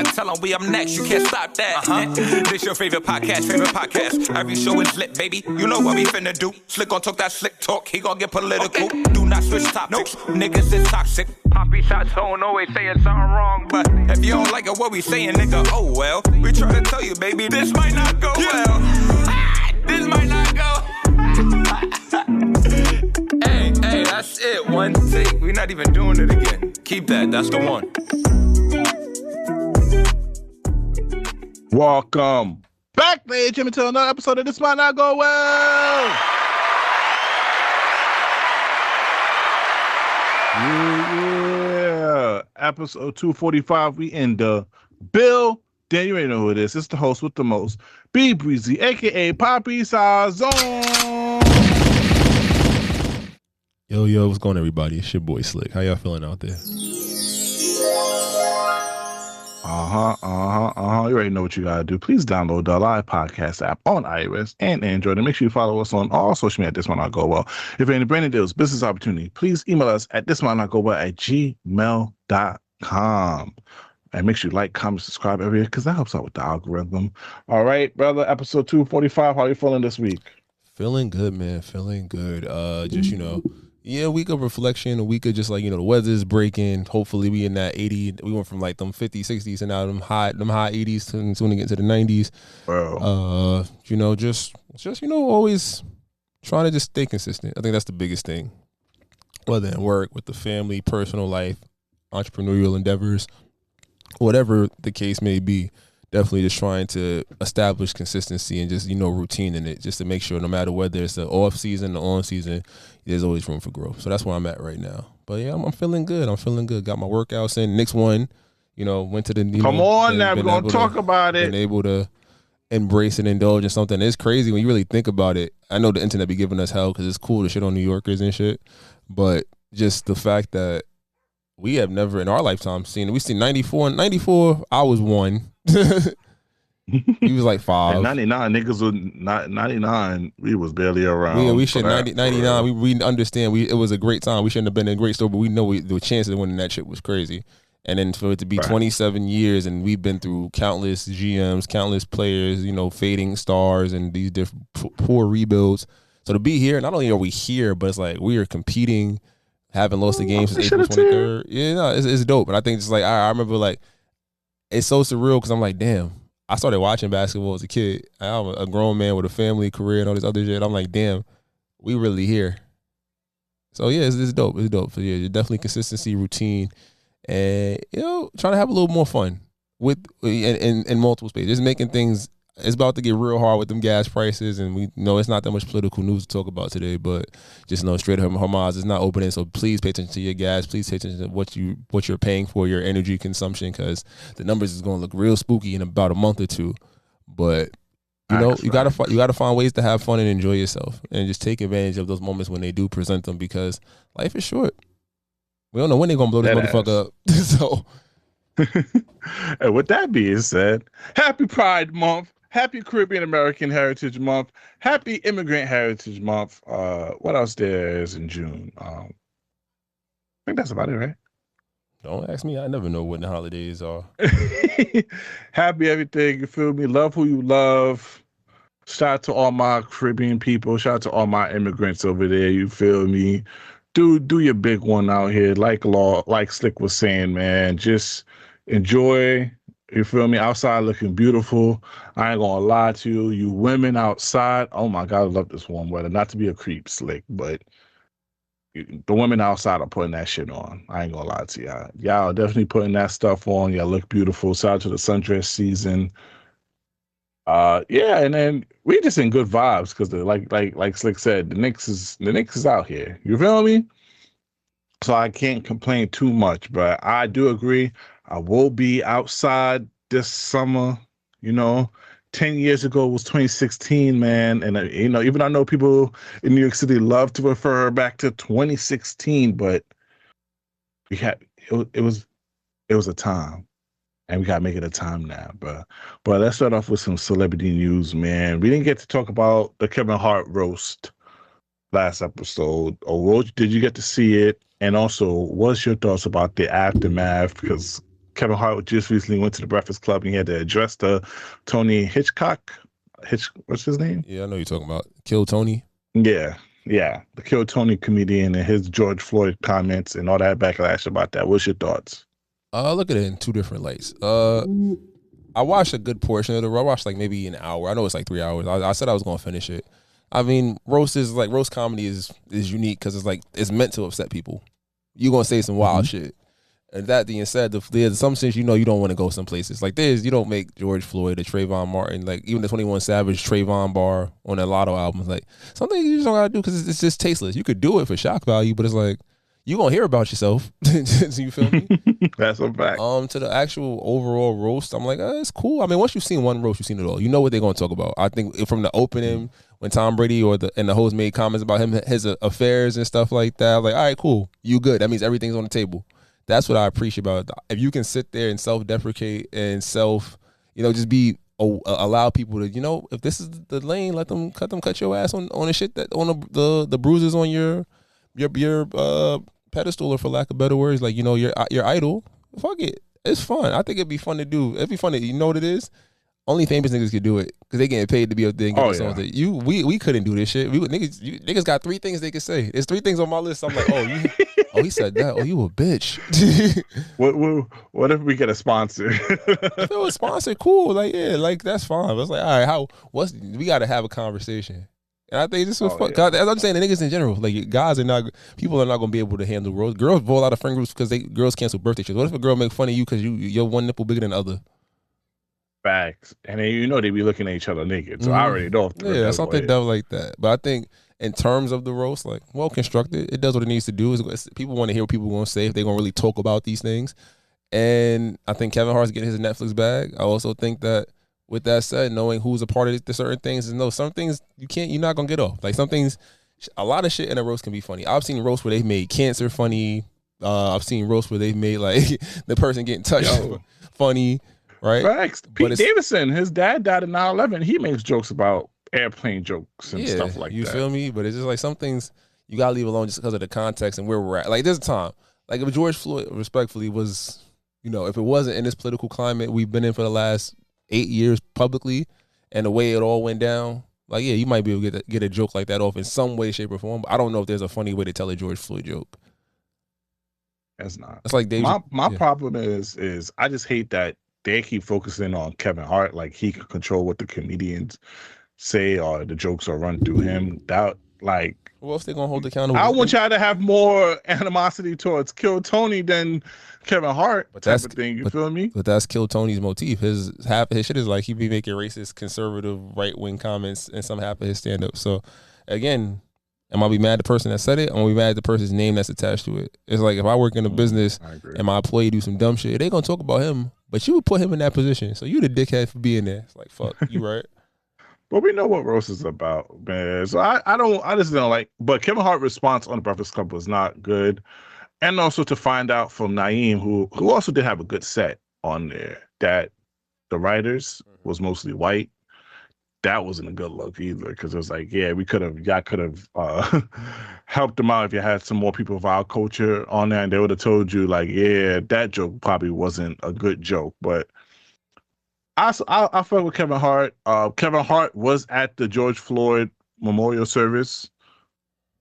line. Tell them we up next, you can't stop that. This your favorite podcast. Every show is lit, baby. You know what we finna do. Slick gon' talk that slick talk, he gon' get political. Do not switch topics, niggas is toxic. Poppy shots don't always saying something wrong, but if you don't like it, what we saying, nigga, oh well. We try to tell you, baby, this might not go well. This might not go. Hey, that's it. One take. We're not even doing it again. Keep that. That's the one. Welcome back, ladies and gentlemen, to another episode of This Might Not Go Well. Yeah. Episode 245. We in the Bill. Dan, you already know who it is. It's the host with the most. B Breezy, a.k.a. Poppy Sazon. Yo, what's going on, everybody? It's your boy Slick. How y'all feeling out there? You already know what you gotta do. Please download the live podcast app on iOS and Android, and make sure you follow us on all social media at This Might Not Go Well. If you're in the branding deals, business opportunity, please email us at thismightnotgowell@gmail.com. And make sure you like, comment, subscribe every year, because that helps out with the algorithm. All right, brother, episode 245. How are you feeling this week? Feeling good, man. Feeling good. Just, a week of reflection, a week of just like, the weather is breaking. Hopefully we in that 80. We went from like them 50s, 60s, and now them high 80s to soon to get to the 90s. Bro. Just always trying to just stay consistent. I think that's the biggest thing. Whether in work, with the family, personal life, entrepreneurial endeavors, whatever the case may be, definitely just trying to establish consistency and just, routine in it, just to make sure no matter whether it's the off season, the on season, there's always room for growth. So that's where I'm at right now. But yeah, I'm feeling good. Got my workouts in. Next one, went to the, come on now, we're going to talk about it. Been able to embrace and indulge in something. It's crazy when you really think about it. I know the internet be giving us hell because it's cool to shit on New Yorkers and shit. But just the fact that we have never in our lifetime seen it. We seen 94. 94, I was 1. He was like 5. And 99 niggas was not 99. We was barely around. We should 99. We understand. It was a great time. We shouldn't have been in a great store, but we know the chances of winning that shit was crazy. And then for it to be 27 years, and we've been through countless GMs, countless players, fading stars, and these different poor rebuilds. So to be here, not only are we here, but it's like we are competing. Haven't lost a game since April 23rd. Yeah, no, it's dope. But I think just like I remember, like, it's so surreal because I'm like, damn. I started watching basketball as a kid. I'm a grown man with a family, career, and all this other shit. I'm like, damn, we really here. So yeah, it's dope. It's dope. So yeah, definitely consistency, routine, and trying to have a little more fun with in multiple spaces. Just making things. It's about to get real hard with them gas prices, and we know it's not that much political news to talk about today, but just know straight up Hamas is not opening, so please pay attention to your gas. Please pay attention to what you're paying for your energy consumption, because the numbers is going to look real spooky in about a month or two. But you gotta find ways to have fun and enjoy yourself, and just take advantage of those moments when they do present them, because life is short. We don't know when they're gonna blow this motherfucker up. So, and with that being said, happy Pride Month. Happy Caribbean American Heritage Month. Happy Immigrant Heritage Month. What else there is in June? I think that's about it, right? Don't ask me. I never know what the holidays are. Happy everything. You feel me? Love who you love. Shout out to all my Caribbean people. Shout out to all my immigrants over there. You feel me? Do your big one out here. Like Slick was saying, man. Just enjoy. You feel me? Outside looking beautiful. I ain't gonna lie to you. You women outside, oh my God, I love this warm weather. Not to be a creep, Slick, but the women outside are putting that shit on. I ain't gonna lie to y'all. Y'all are definitely putting that stuff on. Y'all look beautiful. Shout out to the sundress season. And then we just in good vibes because like Slick said, the Knicks is out here. You feel me? So I can't complain too much, but I do agree. I will be outside this summer. 10 years ago was 2016, man. And, even I know people in New York City love to refer back to 2016, but it was a time. And we got to make it a time now, bro. But let's start off with some celebrity news, man. We didn't get to talk about the Kevin Hart roast last episode. Or did you get to see it? And also, what's your thoughts about the aftermath? Because Kevin Hart just recently went to the Breakfast Club and he had to address the Tony Hitchcock. What's his name? Yeah, I know you're talking about. Kill Tony. Yeah. The Kill Tony comedian and his George Floyd comments and all that backlash about that. What's your thoughts? Look at it in two different lights. I watched a good portion of it. I watched like maybe an hour. I know it's like 3 hours. I said I was gonna finish it. I mean, roast comedy is unique because it's meant to upset people. You're gonna say some wild shit. And that being said, there's some things you don't want to go some places. Like you don't make George Floyd or Trayvon Martin, like even the 21 Savage Trayvon bar on that Latto album. Like something you just don't gotta do because it's just tasteless. You could do it for shock value, but it's like you gonna hear about yourself. You feel me? That's a fact. To the actual overall roast, I'm like, it's cool. I mean, once you've seen one roast, you've seen it all. You know what they're gonna talk about. I think from the opening when Tom Brady and the host made comments about his affairs and stuff like that, I'm like, all right, cool, you good. That means everything's on the table. That's what I appreciate about it. If you can sit there and self-deprecate and just be allow people to, if this is the lane, let them cut your ass on the shit that on the bruises on your pedestal, or for lack of better words, like your idol. Fuck it, it's fun. I think it'd be fun to do. It'd be fun to, you know what it is. Only famous niggas could do it because they getting paid to be up there and get songs. We couldn't do this shit. Niggas got 3 things they could say. There's 3 things on my list. I'm like, he said that. Oh, you a bitch. What if we get a sponsor? If it was sponsored, cool. Like, yeah, like that's fine. But it's like, all right, we got to have a conversation. And I think this was fun. As I'm saying, the niggas in general, like people are not gonna be able to handle roast. Girls roll out of friend groups because girls cancel birthday shit. What if a girl make fun of you because your one nipple bigger than the other? Facts. And then they be looking at each other naked. So I already know. Yeah, something dumb like that. But I think in terms of the roast, like well constructed, it does what it needs to do. People want to hear what people want to say if they're gonna really talk about these things. And I think Kevin Hart's getting his Netflix bag. I also think that with that said, knowing who's a part of the certain things, and some things you're not gonna get off. Like some things, a lot of shit in a roast can be funny. I've seen roasts where they've made cancer funny. I've seen roasts where they've made like the person getting touched funny. Right. Facts. Pete Davidson, his dad died in 9/11. He makes jokes about airplane jokes and stuff like that. You feel me? But it's just like some things you gotta leave alone just because of the context and where we're at. Like there's a time, like if George Floyd respectfully was, if it wasn't in this political climate we've been in for the last 8 years publicly, and the way it all went down, like you might be able to get a joke like that off in some way, shape, or form. But I don't know if there's a funny way to tell a George Floyd joke. That's not. It's like my problem is I just hate that they keep focusing on Kevin Hart, like he can control what the comedians say or the jokes are run through him. That well, if they're gonna hold accountable, I want y'all to have more animosity towards Kill Tony than Kevin Hart. But type of thing, you feel me? But that's Kill Tony's motif. His shit is like he be making racist, conservative, right wing comments in some half of his stand up. So again, am I be mad at the person that said it? I'm gonna be mad at the person's name that's attached to it. It's like if I work in a business and my employee do some dumb shit, they gonna talk about him. But you would put him in that position. So you the dickhead for being there. It's like, fuck, you right. But we know what roast is about, man. So I just don't like, but Kevin Hart's response on the Breakfast Club was not good. And also to find out from Naeem, who also did have a good set on there, that the writers was mostly white. That wasn't a good look either, because it was like, yeah, y'all could have helped them out if you had some more people of our culture on there, and they would have told you like, yeah, that joke probably wasn't a good joke. But I felt with Kevin Hart. Kevin Hart was at the George Floyd memorial service.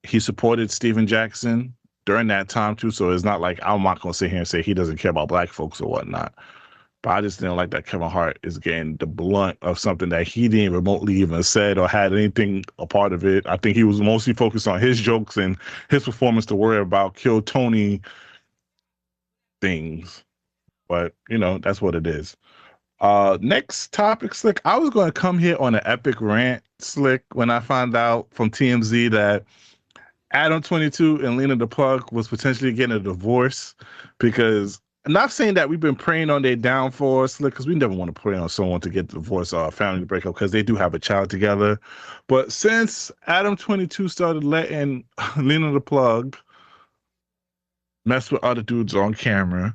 He supported Stephen Jackson during that time too, so it's not like I'm not gonna sit here and say he doesn't care about black folks or whatnot. But I just didn't like that Kevin Hart is getting the blunt of something that he didn't remotely even said or had anything a part of it. I think he was mostly focused on his jokes and his performance to worry about Kill Tony things. But, that's what it is. Next topic, Slick. I was going to come here on an epic rant, Slick, when I found out from TMZ that Adam 22 and Lena the Plug was potentially getting a divorce because... Not saying that we've been praying on their downfall, Slick, because we never want to pray on someone to get divorced or a family to break up because they do have a child together. But since Adam 22 started letting Lena the Plug mess with other dudes on camera,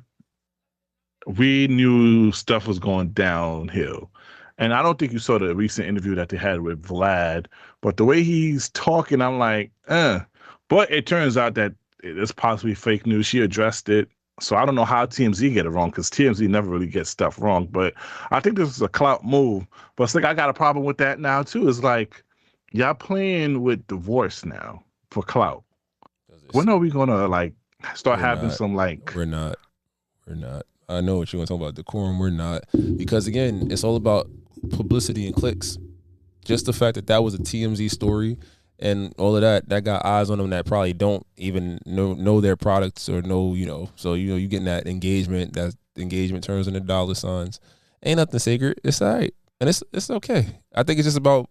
we knew stuff was going downhill. And I don't think you saw the recent interview that they had with Vlad, but the way he's talking, I'm like, But it turns out that it's possibly fake news. She addressed it. So I don't know how TMZ get it wrong, because TMZ never really gets stuff wrong. But I think this is a clout move. But it's like I got a problem with that now too. It's like y'all playing with divorce now for clout. When are we gonna like start having some like? We're not. I know what you want to talk about, decorum. We're not, because again, it's all about publicity and clicks. Just the fact that was a TMZ story and all of that got eyes on them that probably don't even know their products or know, so you getting that engagement. That engagement turns into dollar signs. Ain't nothing sacred. It's all right, and it's okay. I think it's just about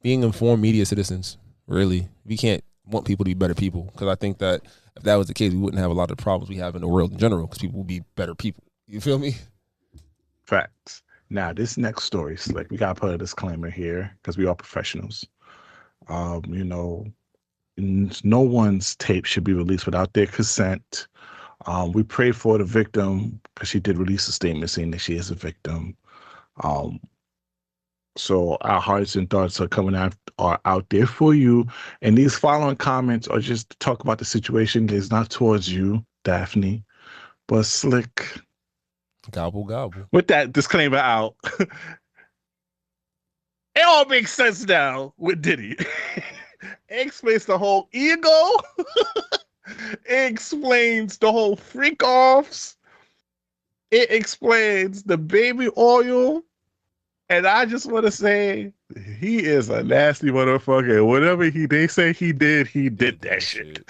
being informed media citizens. Really, we can't want people to be better people, because I think that if that was the case, we wouldn't have a lot of problems we have in the world in general, because people would be better people. You feel me? Facts. Now, this next story, Slick, we got to put a disclaimer here because we are professionals. No one's tape should be released without their consent. We pray for the victim because she did release a statement saying that she is a victim. So our hearts and thoughts are out there for you. And these following comments are just to talk about the situation. It's not towards you, Daphne, but Slick. Gobble, gobble. With that disclaimer out, it all makes sense now with Diddy. It explains the whole ego. It explains the whole freak-offs. It explains the baby oil. And I just want to say, he is a nasty motherfucker. Whatever they say he did that shit.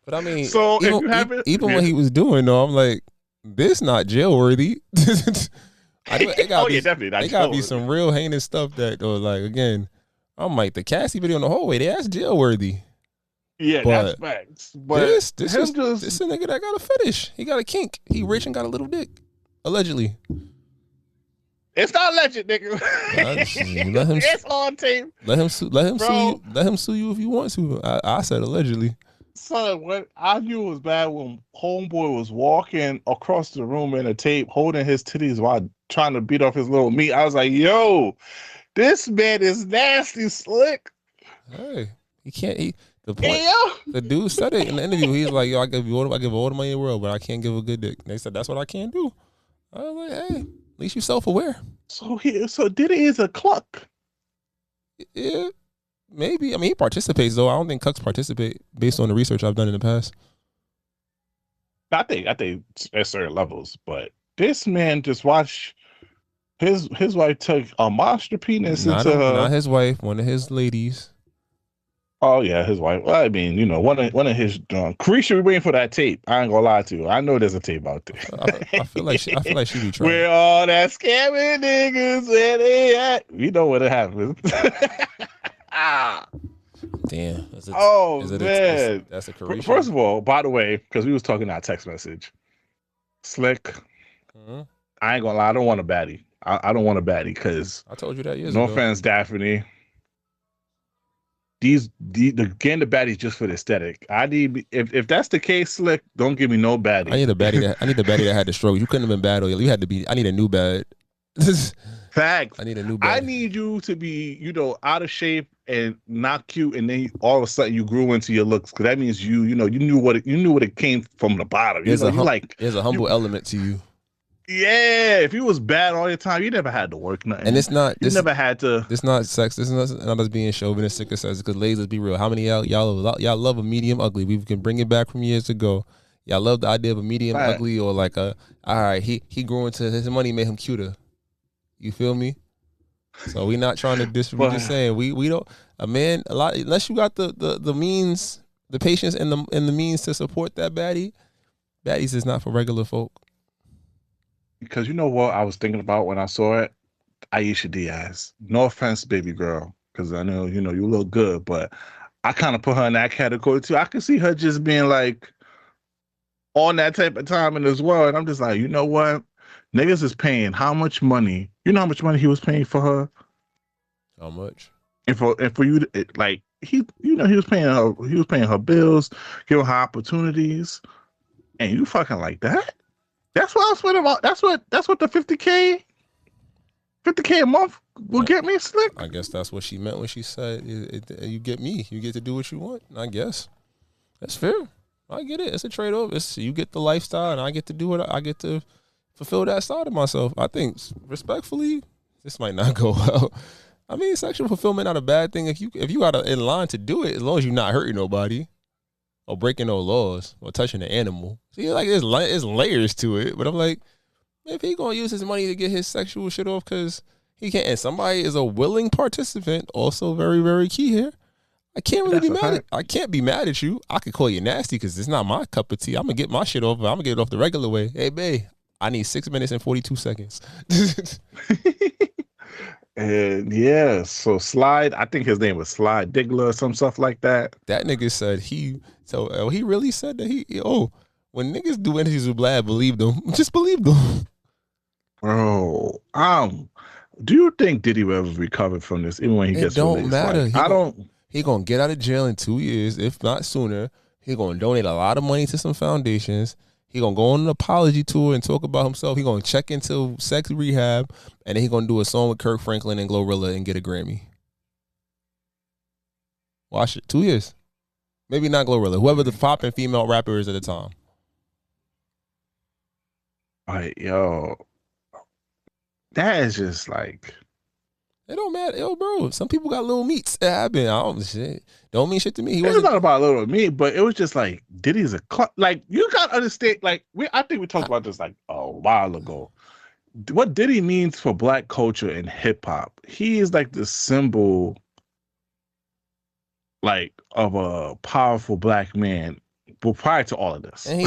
But I mean, so even what he was doing, though, I'm like, this not jail worthy. It gotta be some real heinous stuff that, or like, again, I'm like, the Cassie video in the hallway, that's jail worthy. Yeah, that's facts. But this is a nigga that got a fetish. He got a kink. He rich and got a little dick, allegedly. It's not alleged, nigga. It's on tape. Let him sue you if you want to. I said allegedly. Son, what I knew was bad when homeboy was walking across the room in a tape, holding his titties while trying to beat off his little meat. I was like, yo, this man is nasty, Slick. Hey, he can't. The dude said it in the interview. He's like, yo, I give all the money in the world, but I can't give a good dick. And they said, that's what I can't do. I was like, hey, at least you self-aware. So Diddy is a cluck. Yeah. Maybe. I mean, he participates, though. I don't think cucks participate based on the research I've done in the past. I think at certain levels, but this man just watched his wife took a monster penis into her. Not his wife, one of his ladies. Oh yeah, his wife. Well, I mean, one of his Carisha, we waiting for that tape. I ain't gonna lie to you. I know there's a tape out there. I feel like she be trying. Where all that scamming niggas where they at? You know what happens. Damn. Man. That's a Carisha. First of all, by the way, because we was talking that text message, Slick, mm-hmm. I ain't gonna lie, I don't want a baddie. I don't want a baddie because I told you that years ago. No offense, Daphne. Getting the baddies just for the aesthetic. I need if that's the case, Slick, don't give me no baddie. I need a baddie that had the struggle. You couldn't have been bad, or you had to be. I need a new bad. Facts. I need a new bad. I need you to be, out of shape and not cute, and then all of a sudden you grew into your looks, because that means you knew what it came from the bottom. There's a humble element to you. Yeah, if you was bad all the time, you never had to work nothing. And it's not. Never had to. It's not sex. This is not us being chauvinistic or sexist. Because ladies, let's be real. How many y'all love a medium ugly? We can bring it back from years ago. Y'all love the idea of a medium ugly, or like all right, he grew into his money, made him cuter. You feel me? So we not trying to we just saying we don't unless you got the means, the patience and the means to support that baddie. Baddies is not for regular folk. Because you know what I was thinking about when I saw it? Aisha Diaz. No offense, baby girl, because I know, you look good, but I kind of put her in that category too. I could see her just being like on that type of timing as well. And I'm just like, you know what? Niggas is paying how much money? You know how much money he was paying for her? How much? And for you to, like, he was paying her bills, giving her opportunities, and you fucking like that? That's what I was spending about. That's what the $50K a month will get me, Slick. I guess that's what she meant when she said, "You get me. You get to do what you want." I guess that's fair. I get it. It's a trade off. It's you get the lifestyle, and I get to do it. I get to fulfill that side of myself. I think respectfully, this might not go well. I mean, sexual fulfillment not a bad thing if you got in line to do it, as long as you're not hurting nobody or breaking no laws or touching an animal. See, like there's layers to it, but I'm like, if he gonna use his money to get his sexual shit off because he can't, and somebody is a willing participant, also very, very key here. I can't really be mad. I can't be mad at you. I could call you nasty because it's not my cup of tea. I'm gonna get my shit off. I'm gonna get it off the regular way. Hey, babe, I need 6 minutes and 42 seconds. And yeah, so Slide, I think his name was Slide Diggler or some stuff like that. That nigga said he really said that when niggas do interviews with Vlad, believe them. Just believe them. Bro, do you think Diddy will ever recover from this, even when he gets released? It don't matter. Like, he gonna get out of jail in 2 years, if not sooner. He gonna donate a lot of money to some foundations. He gonna go on an apology tour and talk about himself. He gonna check into sex rehab, and then he gonna do a song with Kirk Franklin and Glorilla and get a Grammy. Watch it. 2 years. Maybe not Glorilla. Whoever the poppin' female rapper is at the time. Like, yo, that is just like, it don't matter. Yo, bro, some people got little meats. It happened. Don't mean shit to me. It's not about little meat, but it was just like, Diddy's a like, you gotta understand, like, I think we talked about this like a while ago. What Diddy means for black culture and hip hop, he is like the symbol, like, of a powerful black man. But prior to all of this, and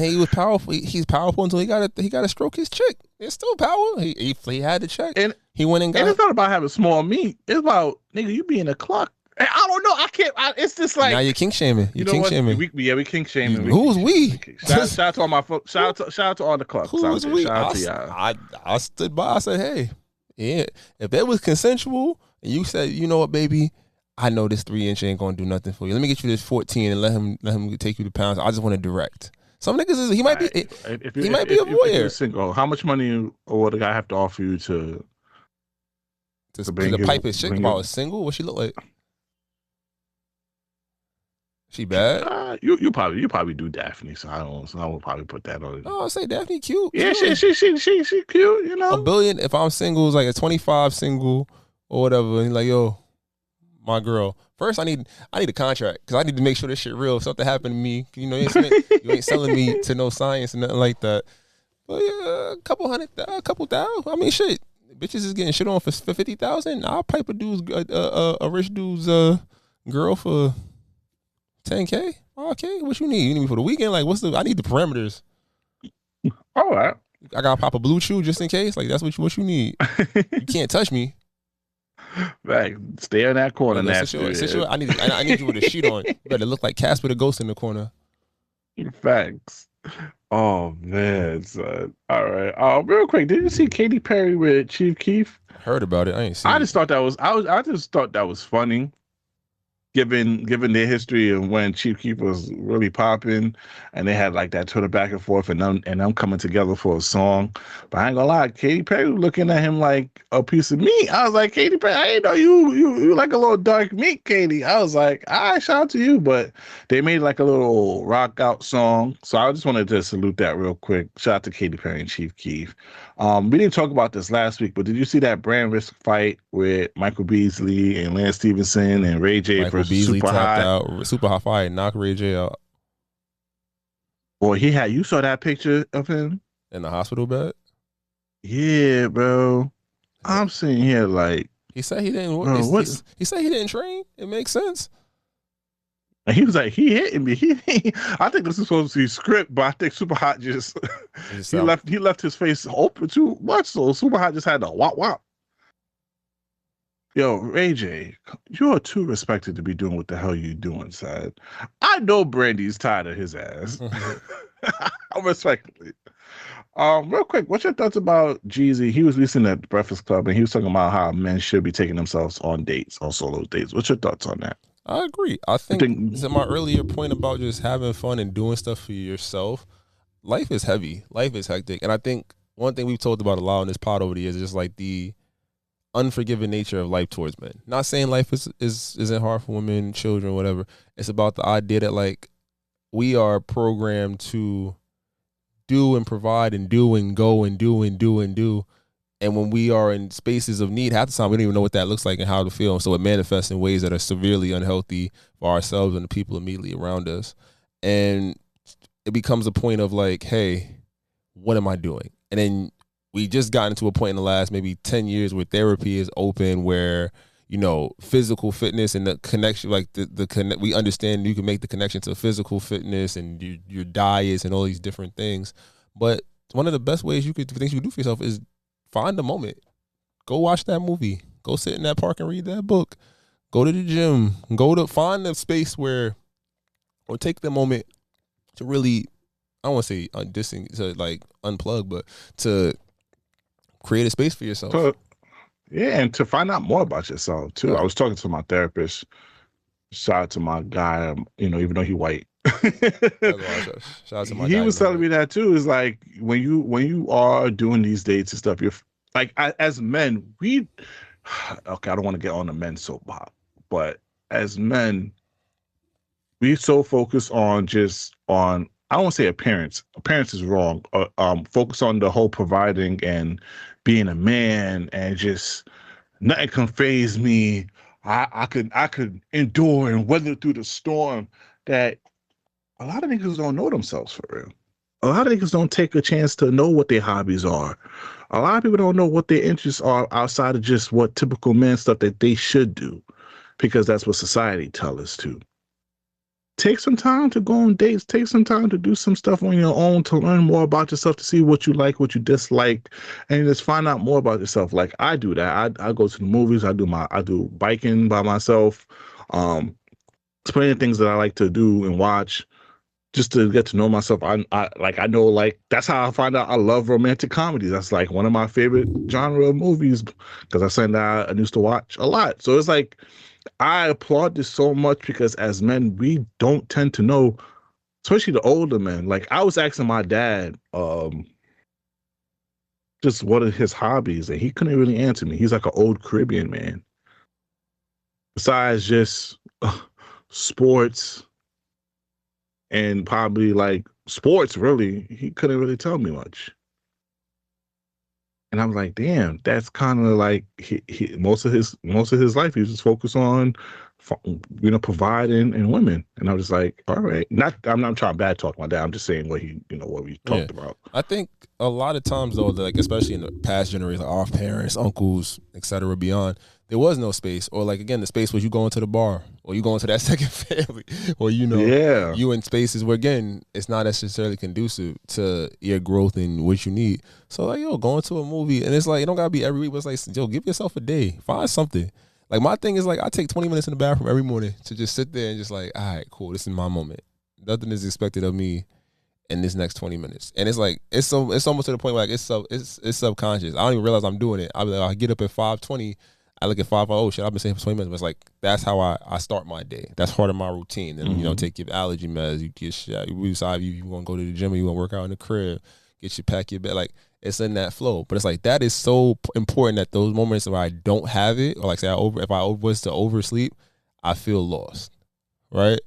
he was powerful. He's powerful until he got to stroke his chick. It's still power. He had the check, and he went and got. And it's not about having small meat. It's about, nigga, you being a cluck. I don't know. I can't. It's just like, now you're king shaming. You know what? We king shaming. Who's we? Shout out to all my folks. Shout out to all the clucks. Who's we? Shout out to y'all. I stood by. I said, hey, yeah. If it was consensual, and you said, you know what, baby, I know this 3-inch ain't gonna do nothing for you. Let me get you this 14 and let him take you to pounds. I just want to direct. Some niggas he might be a voyeur. If you're single, how much money or the guy have to offer you to pipe his chick while it's single? What she look like? She bad? You probably do Daphne, so I would probably put that on it. Oh, I say Daphne cute. Yeah, she cute, you know. $1 billion. If I'm single, it's like a 25 single or whatever. And like, yo, my girl. First, I need a contract because I need to make sure this shit real. If something happened to me, you know, you ain't selling me to no science and nothing like that. But yeah, a couple thousand. I mean, shit. Bitches is getting shit on for 50,000. I'll pipe a rich dude's girl for 10K. Okay, what you need? You need me for the weekend? Like, I need the parameters. All right. I gotta pop a blue chew just in case. Like, that's what you need. You can't touch me. Right, stay in that corner. I need you with a sheet on. You better look like Casper the Ghost in the corner. Facts. Oh man, son. All right. Real quick, did you see Katy Perry with Chief Keef? Heard about it. I ain't seen it. I just thought that was funny. Given their history of when Chief Keef was really popping, and they had like that Twitter back and forth, and them coming together for a song. But I ain't gonna lie, Katy Perry looking at him like a piece of meat. I was like, Katy Perry, I didn't know you like a little dark meat, Katy. I was like, shout out to you. But they made like a little rock out song, so I just wanted to salute that real quick. Shout out to Katy Perry and Chief Keef. We didn't talk about this last week, but did you see that brand risk fight with Michael Beasley and Lance Stevenson and Ray J versus Beasley Super tapped High? out. Super High fight, knock Ray J out. Boy, you saw that picture of him In the hospital bed? Yeah, bro. I'm sitting here like, He said he didn't. He said he didn't train. It makes sense. and he was like, he hitting me. I think this is supposed to be script, but I think Super Hot just he left his face open too much, so Super Hot just had to wop wop. Yo, Ray J, you're too respected to be doing what the hell you doing, son. I know Brandy's tired of his ass. Respectfully. Real quick, what's your thoughts about Jeezy? He was listening at the Breakfast Club, and he was talking about how men should be taking themselves on dates, on solo dates. What's your thoughts on that? I agree. I think to my earlier point about just having fun and doing stuff for yourself, life is heavy. Life is hectic. And I think one thing we've talked about a lot on this pod over the years is just like the unforgiving nature of life towards men. Not saying life isn't hard for women, children, whatever. It's about the idea that like we are programmed to do and provide and do and go and do and do and do. And when we are in spaces of need, half the time we don't even know what that looks like and how to feel. So it manifests in ways that are severely unhealthy for ourselves and the people immediately around us. And it becomes a point of like, hey, what am I doing? And then we just got into a point in the last maybe 10 years where therapy is open, where, you know, physical fitness and the connection, like we understand you can make the connection to physical fitness and your diets and all these different things. But one of the best ways things you can do for yourself is find a moment. Go watch that movie. Go sit in that park and read that book. Go to the gym. Find a space or take the moment to really, I don't want to say to like unplug, but to create a space for yourself. Yeah, and to find out more about yourself too. Yeah. I was talking to my therapist. Shout out to my guy, even though he white. Shout out to my he guy, was telling me that too. Is like when you are doing these dates and stuff, you're like, as men, okay, I don't want to get on the men soapbox, but as men, we so focus on I don't want to say appearance. Appearance is wrong. Focus on the whole providing and being a man, and just nothing can faze me. I could endure and weather through the storm. That a lot of niggas don't know themselves for real. A lot of niggas don't take a chance to know what their hobbies are. A lot of people don't know what their interests are outside of just what typical men stuff that they should do, because that's what society tells us to. Take some time to go on dates. Take some time to do some stuff on your own, to learn more about yourself, to see what you like, what you dislike, and just find out more about yourself. Like I do that. I go to the movies. I do biking by myself. There's plenty of things that I like to do and watch just to get to know myself. I know that's how I find out I love romantic comedies. That's like one of my favorite genre of movies, because I said that I used to watch a lot. So it's like, I applaud this so much, because as men, we don't tend to know, especially the older men. Like I was asking my dad just what are his hobbies, and he couldn't really answer me. He's like an old Caribbean man. Besides just sports, and probably like sports, really, he couldn't really tell me much. And I'm like, damn, that's kind of like he most of his life he was just focused on, providing and women. And I was like, all right, I'm not trying to bad talk my dad. I'm just saying what we talked about. I think a lot of times though, like especially in the past generation, like our parents, uncles, etc., beyond, there was no space, or like again, the space was you going to the bar, or you going to that second family, or you in spaces where again it's not necessarily conducive to your growth and what you need. So like going to a movie, and it's like it don't gotta be every week, but it's like give yourself a day, find something. Like my thing is like I take 20 minutes in the bathroom every morning to just sit there and just like, all right, cool, this is my moment. Nothing is expected of me in this next 20 minutes, and it's like it's almost to the point where like it's subconscious. I don't even realize I'm doing it. I get up at 5:20. I look at 5, oh shit, I've been saying for 20 minutes. But it's like, that's how I start my day. That's part of my routine. And, take your allergy meds, you get shot. You decide you want to go to the gym, or you want to work out in the crib, pack your bed. Like, it's in that flow. But it's like, that is so important that those moments where I don't have it, or like say, if I was to oversleep, I feel lost. Right?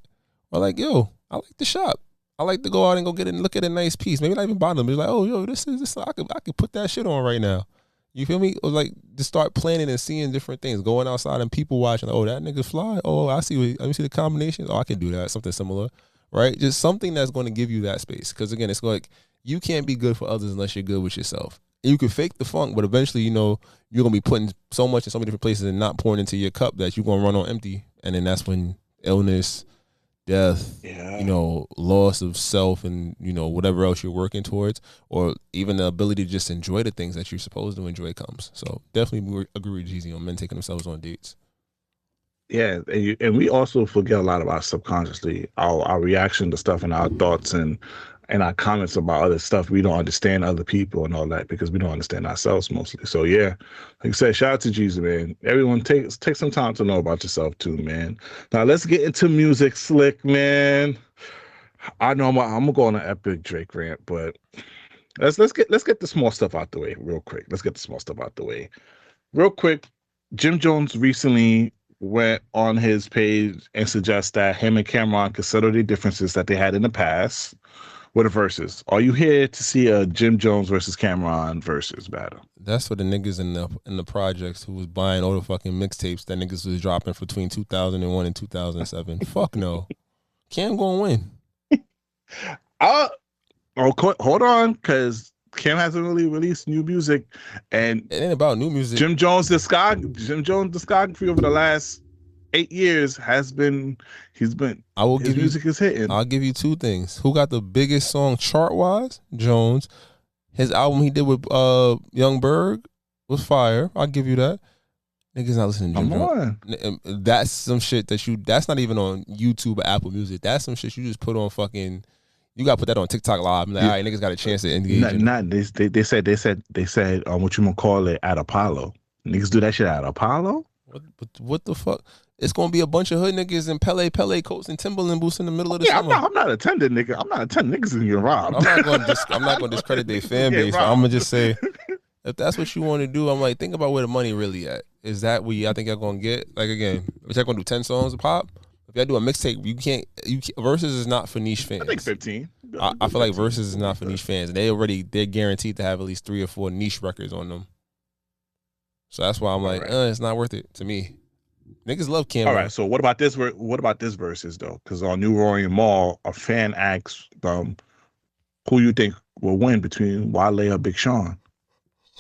Or like, I like to shop. I like to go out and go look at a nice piece. Maybe not even buy them. It's like, this I could put that shit on right now. You feel me? Or like to start planning and seeing different things, going outside and people watching. Oh, that nigga fly. Oh, I see. Let me see the combinations. Oh, I can do that. Something similar, right? Just something that's going to give you that space. Because again, it's like you can't be good for others unless you're good with yourself. You can fake the funk, but eventually, you're gonna be putting so much in so many different places and not pouring into your cup that you're gonna run on empty. And then that's when illness, death, loss of self, and whatever else you're working towards, or even the ability to just enjoy the things that you're supposed to enjoy comes. So definitely agree with Jeezy on men taking themselves on dates. Yeah, and we also forget a lot about subconsciously our reaction to stuff and our thoughts and our comments about other stuff. We don't understand other people and all that because we don't understand ourselves mostly. So yeah, like I said, shout out to Jeezy, man. Everyone take some time to know about yourself too, man. Now let's get into music, Slick, man. I know I'm gonna go on an epic Drake rant, but let's get the small stuff out the way real quick. Let's get the small stuff out the way real quick. Jim Jones recently went on his page and suggests that him and Cameron could settle the differences that they had in the past with a versus. Are you here to see a Jim Jones versus Cameron versus battle? That's for the niggas in the projects who was buying all the fucking mixtapes that niggas was dropping between 2001 and 2007. Fuck no. Cam gonna win. Hold on, because Cam hasn't really released new music, and it ain't about new music. Jim Jones discography over the last 8 years has been. His music is hitting. I'll give you two things. Who got the biggest song chart wise? Jones. His album he did with Young Berg was fire. I'll give you that. Niggas not listening to Jim Jones. That's some shit that's not even on YouTube or Apple Music. That's some shit you just put on fucking. You gotta put that on TikTok Live. Like, all right, niggas got a chance to engage. They said what you gonna call it at Apollo. Niggas do that shit at Apollo. What the fuck? It's gonna be a bunch of hood niggas in Pele coats and Timberland boots in the middle of the summer. I'm not attending, nigga. I'm not attending niggas in your robbed. I'm not gonna discredit their fan base. I'm gonna just say, if that's what you want to do, I'm like, think about where the money really at. Is that what I think y'all gonna get? Like again, if y'all gonna do 10 songs a pop, if y'all do a mixtape, you can't. Versus is not for niche fans. I think 15. I feel like Versus is not for niche fans. They're guaranteed to have at least 3 or 4 niche records on them. So that's why I'm like, it's not worth it to me. Niggas love Cam. All right, so what about this? What about this Versus though? Because on New Roaring Mall, a fan asks, who you think will win between Wale or Big Sean?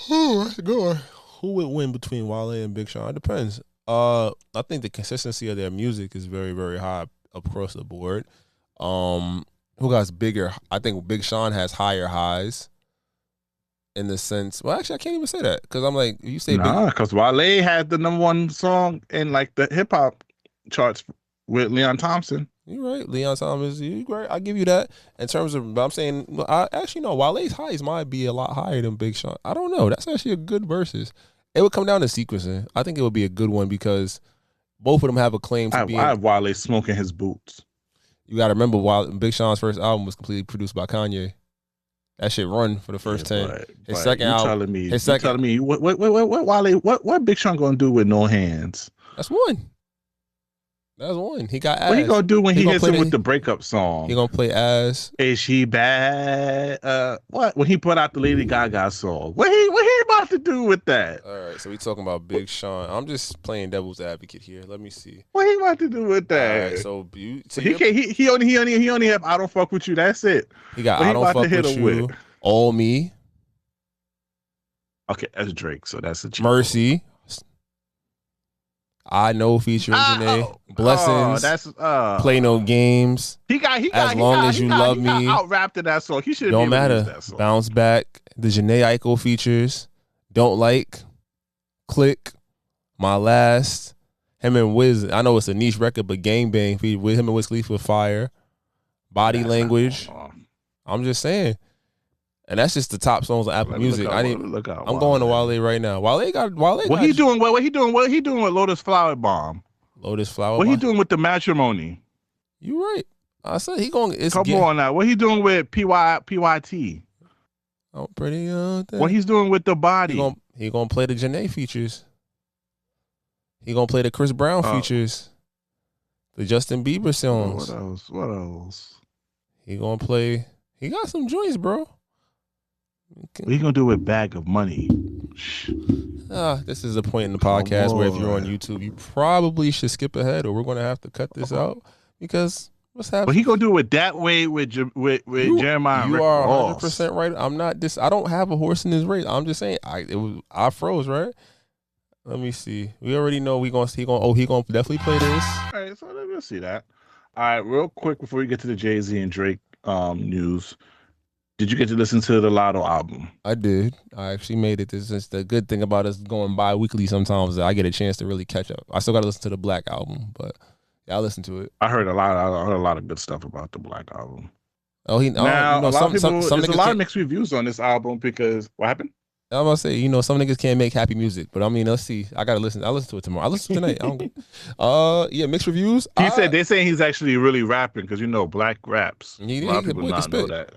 That's a good one. Who would win between Wale and Big Sean? It depends. I think the consistency of their music is very, very high across the board. Who got bigger? I think Big Sean has higher highs. In the sense, well, actually, I can't even say that because I'm like, you say because Wale had the #1 song in like the hip hop charts with Leon Thompson. You're right, Leon Thompson. You're right. I'll give you that. In terms of, but I'm saying, I actually know Wale's highs might be a lot higher than Big Sean. I don't know. That's actually a good versus. It would come down to sequencing. I think it would be a good one because both of them have a claim to being. I have Wale smoking his boots. You got to remember, Big Sean's first album was completely produced by Kanye. That shit run for the first 10. His second album. Telling me what Wale, what Big Sean gonna do with No Hands? That's one. He got ass. What he gonna do when he hits him with the breakup song? He gonna play ass. Is she bad? What? When he put out the Lady Gaga song? What he about to do with that? All right, so we talking about Big Sean. I'm just playing devil's advocate here. Let me see. What he about to do with that? All right, so he only have I Don't Fuck With You. That's it. He got I Don't Fuck With You. All Me. Okay, that's Drake. So that's a Mercy. I Know featuring Janae. Blessings. That's Play No Games. He got As Long As You Love Me. Out rapped in that song. He should don't matter. That song. Bounce Back. The Janae Aiko features. Don't Like. Click. My Last. Him and Wiz. I know it's a niche record, but Gang Bang with him and Wiz Khalifa Fire. Body Language. I'm just saying. And that's just the top songs on Apple Music. I'm going to Wale right now. Wale. What he doing? What he doing with Lotus Flower Bomb? Lotus Flower. What he doing with the Matrimony? You right. I said he going. Come on now. What he doing with PYT? Oh, pretty young. What he's doing with the Body? He gonna play the Janae features. He gonna play the Chris Brown features. The Justin Bieber songs. What else? He gonna play. He got some joints, bro. What you gonna do with Bag of Money? This is a point in the podcast where if you're on YouTube, you probably should skip ahead, or we're gonna have to cut this out because what's happening? What he gonna do with That Way with Jeremiah? You are 100% right. I'm not this. I don't have a horse in this race. I'm just saying. I froze right. Let me see. We already know he gonna definitely play this. All right, so let's see that. All right, real quick before we get to the Jay-Z and Drake news. Did you get to listen to the Latto album? I did. I actually made it. This is the good thing about us going bi-weekly sometimes. That I get a chance to really catch up. I still got to listen to the Black album, but yeah, I listened to it. I heard a lot of good stuff about the Black album. Oh, a lot of mixed reviews on this album because what happened? I'm gonna say, some niggas can't make happy music, but I mean, let's see. I gotta listen. I'll listen to it tomorrow. I listen tonight. Yeah, mixed reviews. They're saying he's actually really rapping because Black raps. A lot of people not know that.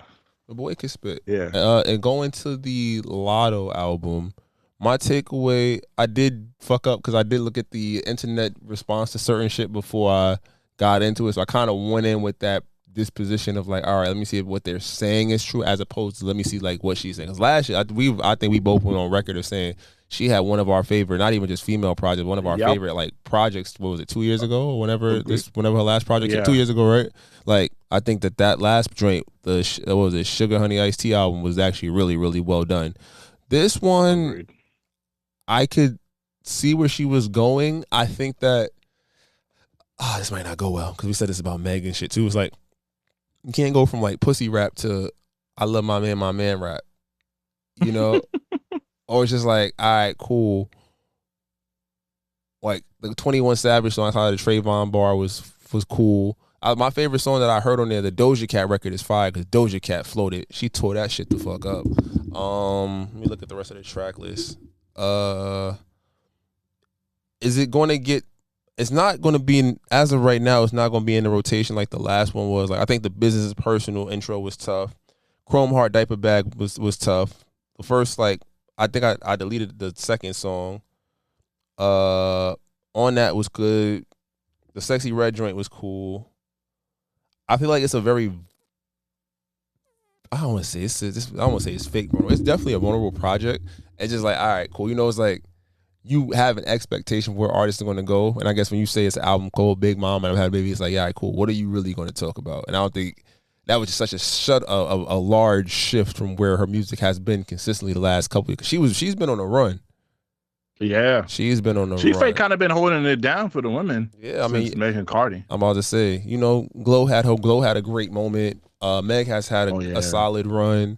The boy can spit. Yeah. And going to the Latto album, My takeaway, I did fuck up because I did look at the internet response to certain shit before I got into it. So I kind of went in with that disposition of like, all right, let me see if what they're saying is true, as opposed to let me see like what she's saying. Because last year, I think we both went on record of saying she had one of our favorite, not even just female projects, one of our favorite like projects. What was it, 2 years ago or whenever her last project, 2 years ago, right? Like I think that last joint, what was it, Sugar Honey Iced Tea album was actually really, really well done. This one. Agreed. I could see where she was going. I think that this might not go well because we said this about Meg and shit too. It's like you can't go from like pussy rap to I love my man rap, you know? Or it's just like, all right, cool. Like the 21 Savage song, I thought the Trayvon bar was cool. My favorite song that I heard on there, the Doja Cat record, is fire because Doja Cat floated. She tore that shit the fuck up. Let me look at the rest of the track list. Is it going to get? It's not going to be as of right now. It's not going to be in the rotation like the last one was. Like I think the Business is Personal intro was tough. Chrome Heart Diaper Bag was tough. The first I think I deleted the second song. On that was good. The Sexy Red joint was cool. I feel like it's a very. I don't want to say I don't want to say it's fake, bro. It's definitely a vulnerable project. It's just like, all right, cool. You know, it's like you have an expectation for where artists are going to go. And I guess when you say it's an album called Big Mom and I've had a baby, it's like, yeah, all right, cool. What are you really going to talk about? And I don't think that was just such a large shift from where her music has been consistently the last couple of years. She's been on a run. Yeah. She's been on a run. She's kind of been holding it down for the women. Yeah, I mean, Meg Cardi. I'm about to say, you know, Glow had a great moment. Meg has had a solid run.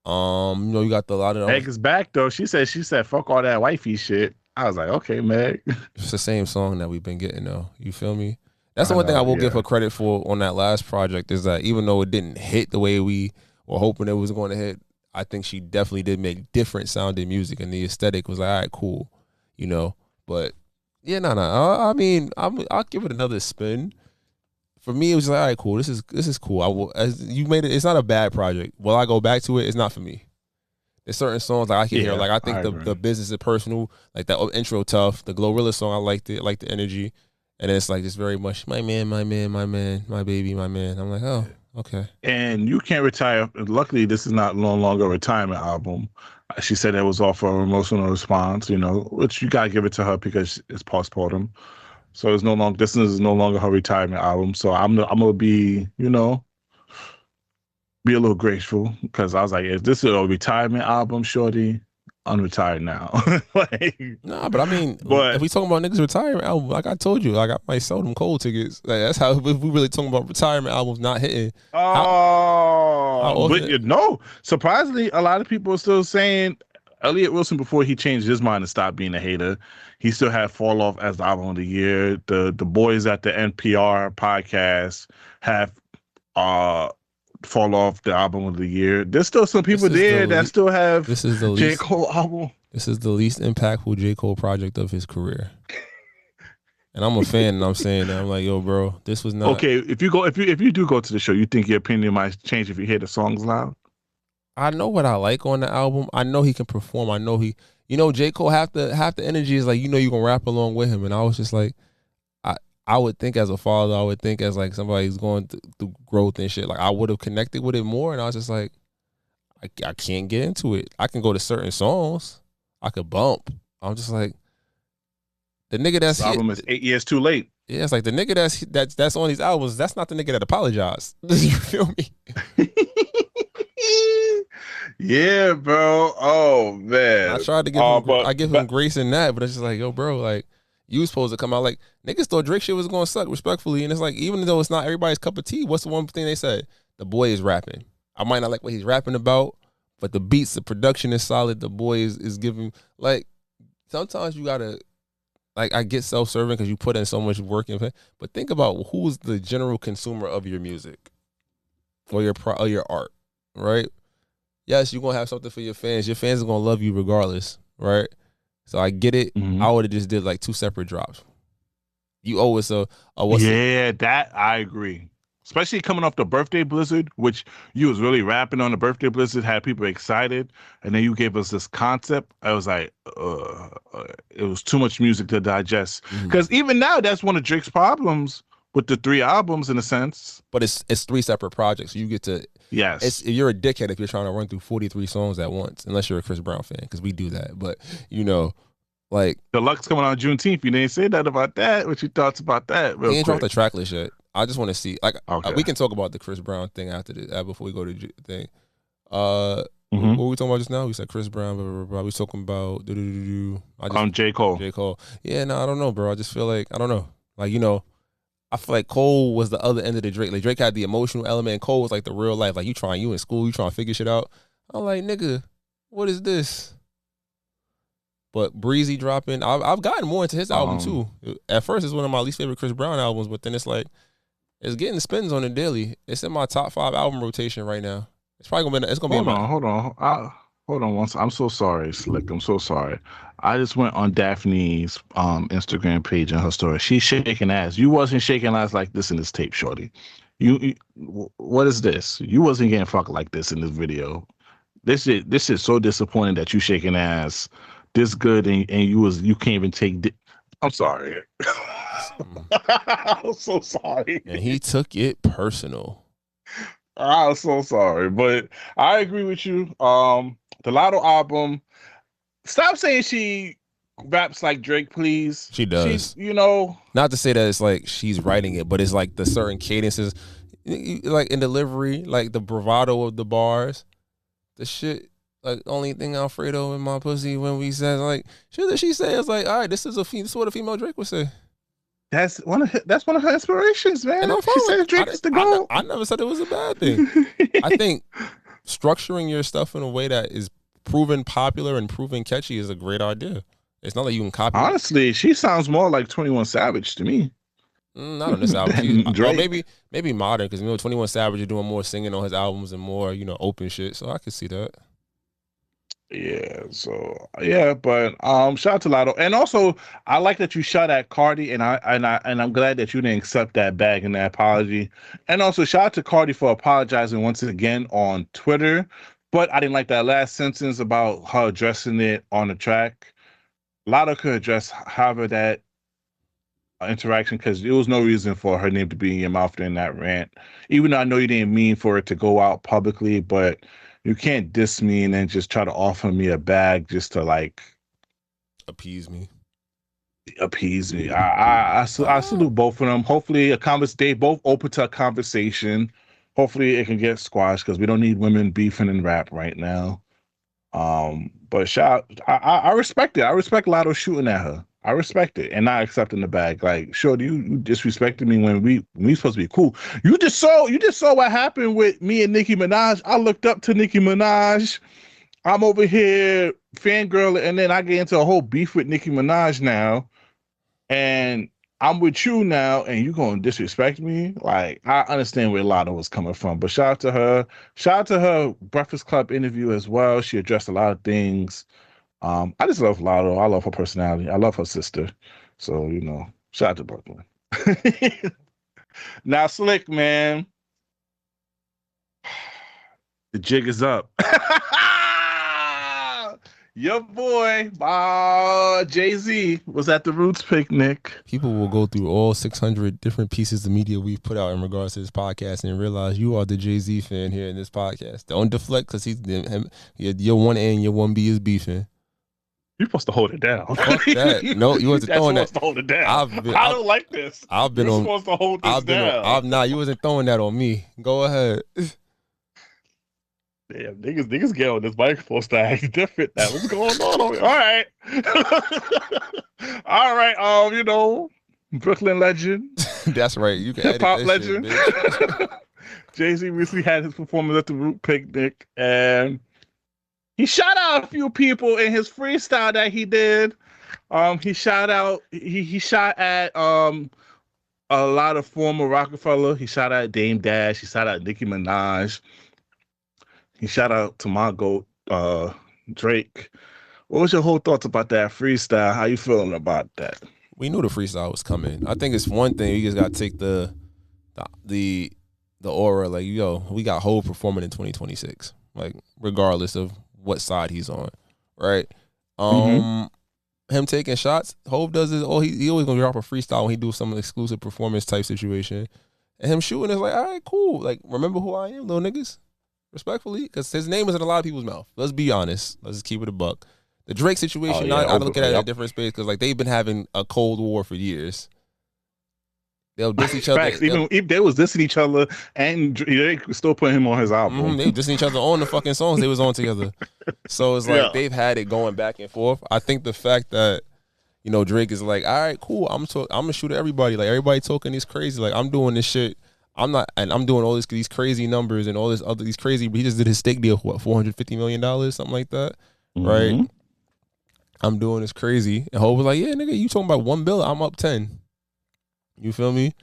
You know, you got a lot of Meg is back though. She said, fuck all that wifey shit. I was like, okay, Meg. It's the same song that we've been getting though. You feel me? That's the one thing I will give her credit for on that last project is that even though it didn't hit the way we were hoping it was going to hit, I think she definitely did make different sounding music and the aesthetic was like, all right, cool. You know, but yeah, I mean, I'll give it another spin. For me, it was like, all right, cool. This is cool. I will, as you made it. It's not a bad project. Will I go back to it? It's not for me. There's certain songs like I can hear. Like I think the Business is Personal. Like that intro tough. The Glorilla song, I liked it. I like the energy, and it's like just very much my man, my baby, my man. I'm like, oh, okay. And you can't retire. Luckily, this is not no longer a retirement album. She said it was off her emotional response, you know, which you gotta give it to her because it's postpartum. So it's no longer. This is no longer her retirement album. So I'm gonna be, you know, be a little graceful because I was like, if this is a retirement album, shorty, unretired now. Nah, but I mean, if we talking about niggas retirement album, like I told you, like I might sell them cold tickets. Like that's how if we really talking about retirement albums not hitting. No, surprisingly, a lot of people are still saying Elliott Wilson before he changed his mind and stopped being a hater. He still had Fall Off as the album of the year. The boys at the NPR podcast have Fall Off the album of the year. There's still some people there that still have J. Cole album. This is the least impactful J. Cole project of his career. And I'm a fan, and I'm saying that. I'm like, yo, bro, this was not okay. If you do go to the show, you think your opinion might change if you hear the songs loud? I know what I like on the album. I know he can perform. I know J. Cole half the energy is like, you know, you gonna rap along with him. And I was just like, I would think as a father, I would think as like somebody who's going through growth and shit, like I would have connected with it more. And I was just like, I can't get into it. I can go to certain songs. I could bump. I'm just like, the nigga that's this album is 8 years too late. Yeah, it's like the nigga that's on these albums, that's not the nigga that apologized. You feel me? Yeah, bro. Oh man. I tried to give him grace in that, but it's just like, yo, bro, like you was supposed to come out like niggas thought Drake shit was gonna suck respectfully, and it's like even though it's not everybody's cup of tea, what's the one thing they said? The boy is rapping. I might not like what he's rapping about, but the beats, the production is solid. The boy is giving like sometimes you gotta. Like I get self-serving because you put in so much work in it, but think about who's the general consumer of your music or your art, right? Yes, you're gonna have something for your fans. Your fans are gonna love you regardless, right? So I get it. Mm-hmm. I would have just did like 2 separate drops. You owe us that I agree. especially coming off the Birthday Blizzard, which you was really rapping on the Birthday Blizzard, had people excited, and then you gave us this concept. I was like, it was too much music to digest. Because even now, that's one of Drake's problems with the 3 albums, in a sense. But it's 3 separate projects. So you get to you're a dickhead if you're trying to run through 43 songs at once, unless you're a Chris Brown fan, because we do that. But like Deluxe coming on Juneteenth, you didn't say that about that. What you thoughts about that? He ain't dropped the track list yet. I just want to see. We can talk about the Chris Brown thing after before we go to the thing. What were we talking about just now? We said Chris Brown, blah. We was talking about J. Cole. J. Cole. Yeah, no, I don't know, bro. I just feel like I don't know. Like I feel like Cole was the other end of the Drake. Like Drake had the emotional element, and Cole was like the real life. Like you in school, you trying to figure shit out. I'm like, nigga, what is this? But Breezy dropping, I've gotten more into his album too. At first, it's one of my least favorite Chris Brown albums, but then it's like it's getting spins on the daily. It's in my top 5 album rotation right now. It's probably gonna be. Hold on once. I'm so sorry, Slick. I'm so sorry. I just went on Daphne's Instagram page and her story. She's shaking ass. You wasn't shaking ass like this in this tape, shorty. You what is this? You wasn't getting fucked like this in this video. This is so disappointing that you shaking ass this good and you can't even take. I'm sorry. I'm so sorry. And he took it personal. I'm so sorry, but I agree with you. The Latto album. Stop saying she raps like Drake, please. She does. Not to say that it's like she's writing it, but it's like the certain cadences, like in delivery, like the bravado of the bars, the shit. Like only thing Alfredo in my pussy when we said like shit that she says like, all right, this is what a female Drake would say. That's one of her inspirations, man. She said Drake is the GOAT. I never said it was a bad thing. I think structuring your stuff in a way that is proven popular and proven catchy is a great idea. It's not like you can copy. Honestly, she sounds more like 21 Savage to me. Not on this album. Well, maybe modern, because 21 Savage is doing more singing on his albums and more open shit. So I could see that. Yeah, but shout out to Latto, and also I like that you shot at Cardi, and I'm glad that you didn't accept that bag and that apology, and also shout out to Cardi for apologizing once again on Twitter, but I didn't like that last sentence about her addressing it on the track. Latto could address however that interaction, because there was no reason for her name to be in your mouth during that rant, even though I know you didn't mean for it to go out publicly, but you can't diss me and then just try to offer me a bag just to like appease me. I salute both of them. Hopefully they both open to a conversation. Hopefully it can get squashed, because we don't need women beefing in rap right now. But I respect it. I respect Latto shooting at her. I respect it and not accepting the bag. Like, sure, you disrespected me when we supposed to be cool. You just saw what happened with me and Nicki Minaj. I looked up to Nicki Minaj. I'm over here fangirling, and then I get into a whole beef with Nicki Minaj now, and I'm with you now, and you gonna disrespect me? Like, I understand where Latto was coming from, but shout out to her. Shout out to her Breakfast Club interview as well. She addressed a lot of things. I just love Latto. I love her personality. I love her sister. So, shout out to Brooklyn. Now, Slick, man. The jig is up. Your boy, Jay-Z, was at the Roots picnic. People will go through all 600 different pieces of media we've put out in regards to this podcast and realize you are the Jay-Z fan here in this podcast. Don't deflect, because your 1A and your 1B is beefing. You're supposed to hold it down. Fuck that. No, you wasn't throwing that. Supposed to hold it down. I don't like this. You're supposed to hold this down. You wasn't throwing that on me. Go ahead. Damn, niggas get on this microphone style act different now. What's going on over here? All right. Brooklyn legend. That's right. You can hip hop legend. Jay-Z recently had his performance at the Root picnic, and he shout out a few people in his freestyle that he did. He shot at a lot of former Rockefeller. He shot at Dame Dash. He shot at Nicki Minaj. He shot out to my GOAT, Drake. What was your whole thoughts about that freestyle? How you feeling about that? We knew the freestyle was coming. I think it's one thing, you just got to take the the aura, like, yo, we got Hov performing in 2026, like regardless of what side he's on, right? Him taking shots, Hov does this. Oh, he always gonna drop a freestyle when he do some exclusive performance type situation, and him shooting is like, all right, cool. Like, remember who I am, little niggas, respectfully, because his name is in a lot of people's mouth. Let's be honest. Let's just keep it a buck. The Drake situation, I look at it in a different space because like they've been having a cold war for years. They'll diss each other. Facts. Even if they was dissing each other, and they still put him on his album. They dissing each other on the fucking songs they was on together. So it's like they've had it going back and forth. I think the fact that, you know, Drake is like, all right, cool, I'm gonna shoot at everybody. Like, everybody talking is crazy. Like, I'm doing this shit. I'm doing all these crazy numbers and all these crazy. He just did his steak deal for what, $450 million, something like that, right? I'm doing this crazy, and Hov was like, yeah, nigga, you talking about $1 billion? I'm up 10. You feel me?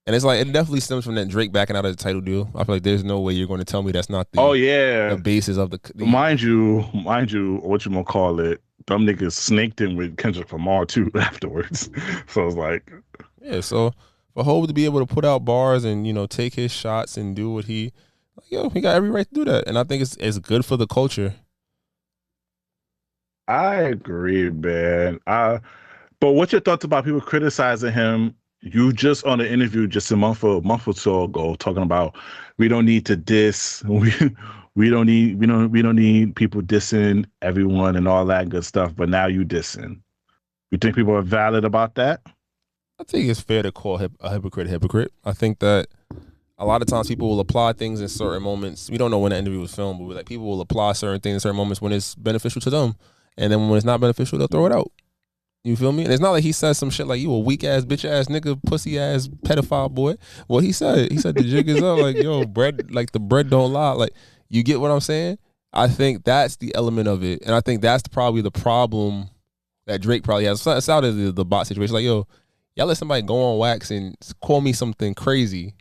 And it's like, it definitely stems from that Drake backing out of the title deal. I feel like there's no way you're going to tell me that's not the basis of the mind you, what you gonna call it? Them niggas snaked in with Kendrick Lamar too afterwards. So it's like, yeah. So for Hov to be able to put out bars and, you know, take his shots and do what he got every right to do that. And I think it's good for the culture. I agree, man. But what's your thoughts about people criticizing him? You just on an interview just a month or so ago talking about we don't need to diss. We don't need people dissing everyone and all that good stuff. But now you dissing. You think people are valid about that? I think it's fair to call a hypocrite. I think that a lot of times people will apply things in certain moments. We don't know when the interview was filmed, but like people will apply certain things in certain moments when it's beneficial to them, and then when it's not beneficial, they'll throw it out. You feel me? And it's not like he says some shit like, you a weak ass, bitch ass nigga, pussy ass, pedophile boy. What he said the jig is up. Like, yo, bread, like the bread don't lie. Like, you get what I'm saying? I think that's the element of it. And I think that's probably the problem that Drake probably has. It's out of the bot situation. Like, yo, y'all let somebody go on wax and call me something crazy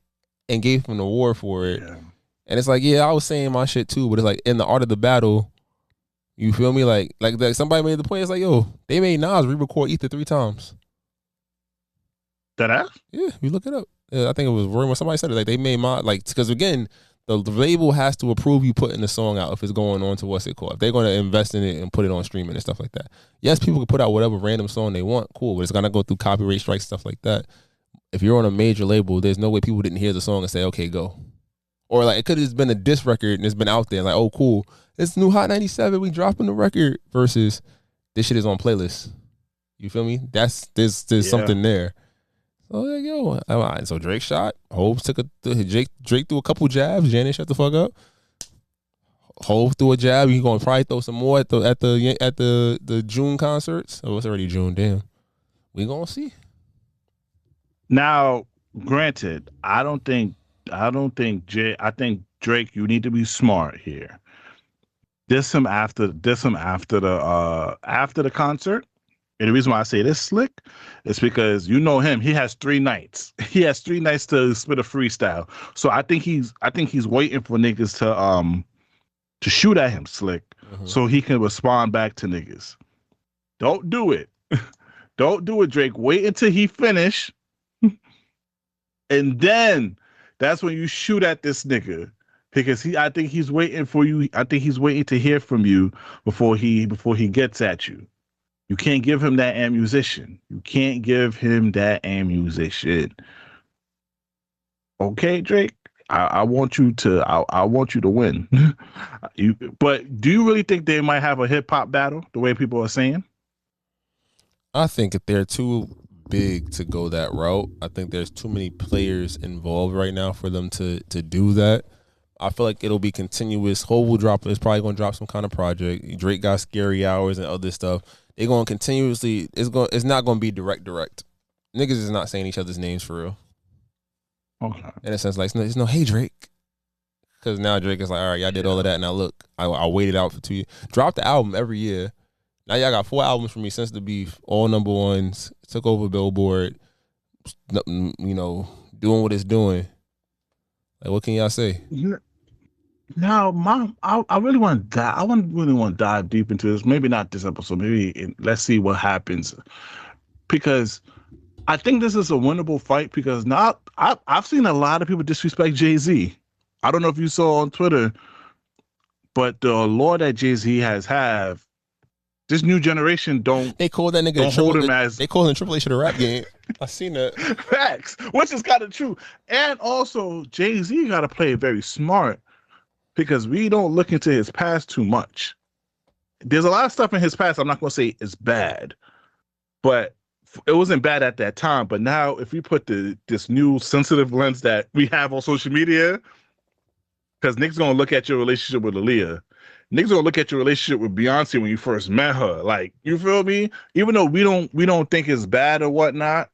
and gave him an award for it. Yeah. And it's like, yeah, I was saying my shit too, but it's like in the art of the battle, you feel me? Like somebody made the point. It's like, yo, they made Nas re-record Ether 3 times. That ass? Yeah, you look it up. I think it was Roy when somebody said it. Like, they made my, like, because again, the label has to approve you putting the song out if it's going on to what's it called. If they're going to invest in it and put it on streaming and stuff like that. Yes, people can put out whatever random song they want, cool, but it's going to go through copyright strikes, stuff like that. If you're on a major label, there's no way people didn't hear the song and say, okay, go. Or like, it could have just been a diss record and it's been out there. Like, oh, cool, it's new Hot 97, we dropping the record, versus this shit is on playlist. You feel me? There's something there. So there you go. So Drake shot. Hov took Drake threw a couple jabs. Janet, shut the fuck up. Hov threw a jab. He gonna probably throw some more at the June concerts. Oh, it's already June. Damn. We gonna see. Now, granted, I think Drake, you need to be smart here. Diss him after the concert. And the reason why I say this slick is because you know him. He has 3 nights. He has 3 nights to spit a freestyle. So I think he's waiting for niggas to shoot at him slick, so he can respond back to niggas. Don't do it. Don't do it, Drake. Wait until he finish, and then that's when you shoot at this nigga. Because I think he's waiting for you. I think he's waiting to hear from you before he gets at you. You can't give him that ammunition. You can't give him that ammunition. Okay, Drake. I want you to. I want you to win. But do you really think they might have a hip hop battle the way people are saying? I think if they're too big to go that route, I think there's too many players involved right now for them to do that. I feel like it'll be continuous. Hov will drop. It's probably gonna drop some kind of project. Drake got Scary Hours and other stuff. They're gonna continuously. It's not gonna be direct. Niggas is not saying each other's names for real. Okay. In a sense, like it's no hey Drake, because now Drake is like, all right, y'all did all of that. Now look, I waited out for 2 years. Drop the album every year. Now y'all got 4 albums from me since the beef, all #1s. Took over Billboard. You know, doing what it's doing. Like, what can y'all say? Now, I really want to dive. I really want to dive deep into this. Maybe not this episode. Maybe let's see what happens. Because I think this is a winnable fight because now I've seen a lot of people disrespect Jay-Z. I don't know if you saw on Twitter, but the lore that Jay-Z has this new generation They call that nigga don't hold him as they call him Triple H of the rap game. I seen that. Facts, which is kind of true. And also Jay-Z got to play very smart because we don't look into his past too much. There's a lot of stuff in his past I'm not going to say is bad, but it wasn't bad at that time. But now if we put this new sensitive lens that we have on social media, because Nick's going to look at your relationship with Aaliyah, Nick's gonna look at your relationship with Beyonce when you first met her. Like, you feel me? Even though we don't think it's bad or whatnot,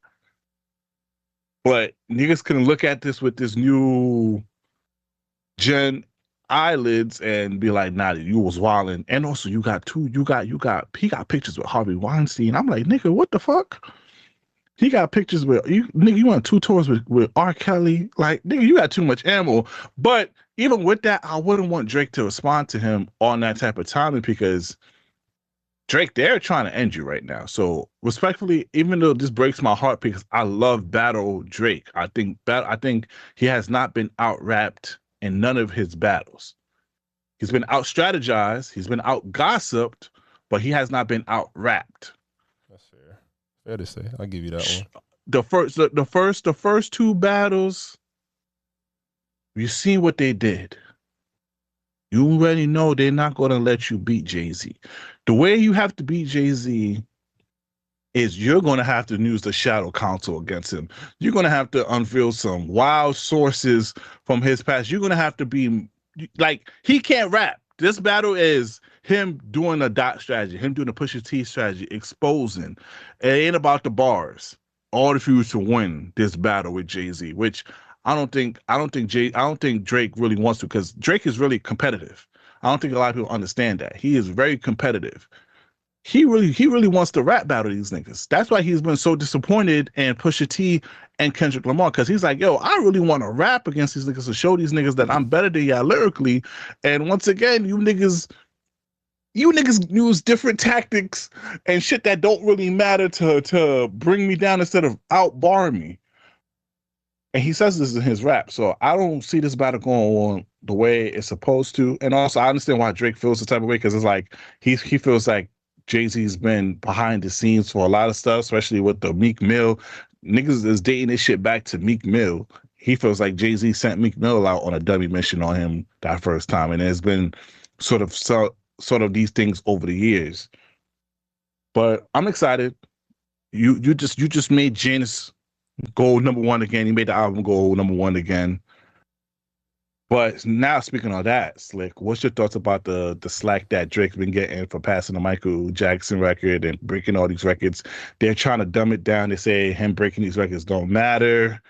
but niggas can look at this with this new gen eyelids and be like, nah, you was wilding. And also he got pictures with Harvey Weinstein. I'm like, nigga, what the fuck? He got pictures with you, nigga. You went 2 tours with R. Kelly. Like, nigga, you got too much ammo. But even with that, I wouldn't want Drake to respond to him on that type of timing because Drake, they're trying to end you right now. So respectfully, even though this breaks my heart because I love battle Drake, I think he has not been out-rapped in none of his battles. He's been out-strategized, he's been out-gossiped, but he has not been out-rapped. That's fair. Fair to say. I'll give you that one. The first 2 battles, you see what they did. You already know they're not going to let you beat Jay-Z. The way you have to beat Jay-Z is you're going to have to use the shadow counsel against him. You're going to have to unveil some wild sources from his past. You're going to have to be like, he can't rap. This battle is him doing a dot strategy, him doing a Pusha T strategy, exposing. It ain't about the bars. All for you to win this battle with Jay-Z, which I don't think Drake really wants to, because Drake is really competitive. I don't think a lot of people understand that. He is very competitive. He really wants to rap battle these niggas. That's why he's been so disappointed in Pusha T and Kendrick Lamar, because he's like, yo, I really want to rap against these niggas to show these niggas that I'm better than y'all lyrically. And once again, you niggas use different tactics and shit that don't really matter to bring me down instead of out-bar me. And he says this in his rap. So I don't see this battle going on the way it's supposed to. And also, I understand why Drake feels the type of way, because it's like he feels like Jay-Z's been behind the scenes for a lot of stuff, especially with the Meek Mill. Niggas is dating this shit back to Meek Mill. He feels like Jay-Z sent Meek Mill out on a dummy mission on him that first time. And there's been sort of these things over the years. But I'm excited. You just made Janice go #1 again. He made the album go #1 again. But now, speaking of that, Slick, what's your thoughts about the slack that Drake's been getting for passing the Michael Jackson record and breaking all these records? They're trying to dumb it down. They say him breaking these records don't matter.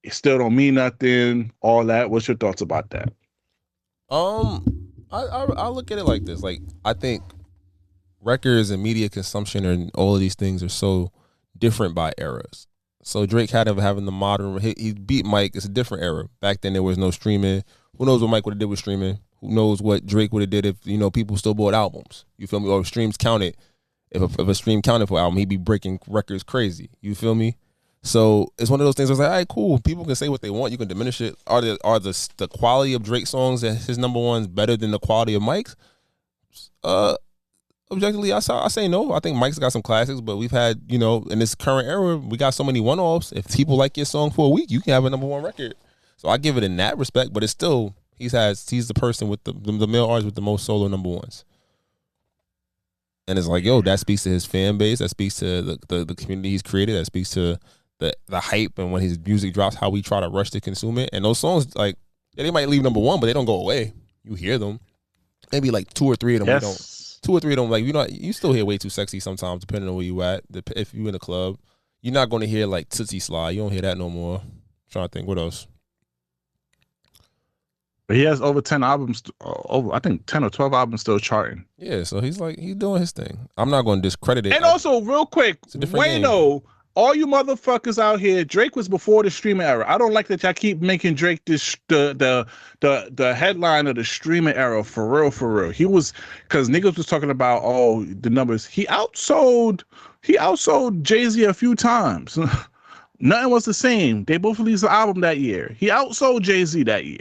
It still don't mean nothing. All that. What's your thoughts about that? I look at it like this. Like, I think records and media consumption and all of these things are so different by eras. So Drake had him having the modern, he beat Mike. It's a different era. Back then there was no streaming. Who knows what Mike would have did with streaming? Who knows what Drake would have did if, people still bought albums? You feel me? Or if streams counted. If a stream counted for an album, he'd be breaking records crazy. You feel me? So it's one of those things where it's like, all right, cool. People can say what they want. You can diminish it. Are the quality of Drake songs and his #1s better than the quality of Mike's? Objectively, I say no. I think Mike's got some classics, but we've had, in this current era, we got so many one-offs. If people like your song for a week, you can have a #1 record. So I give it in that respect, but it's still, he's the person with the male artist with the most solo #1s. And it's like, yo, that speaks to his fan base. That speaks to the community he's created. That speaks to the hype, and when his music drops, how we try to rush to consume it. And those songs, like, yeah, they might leave #1, but they don't go away. You hear them. Maybe like 2 or 3 of them, yes. We don't. 2 or 3 of them, like, you still hear Way Too Sexy sometimes, depending on where you at. If you in a club, you're not going to hear like Tootsie Slide. You don't hear that no more. I'm trying to think, what else? But he has over 10 albums, I think 10 or 12 albums still charting. Yeah, so he's doing his thing. I'm not going to discredit it. And also, real quick, Wayno, all you motherfuckers out here, Drake was before the streaming era. I don't like that y'all keep making Drake this the headline of the streaming era for real. He was, because niggas was talking about the numbers. He outsold Jay-Z a few times. Nothing was the same. They both released an album that year. He outsold Jay-Z that year.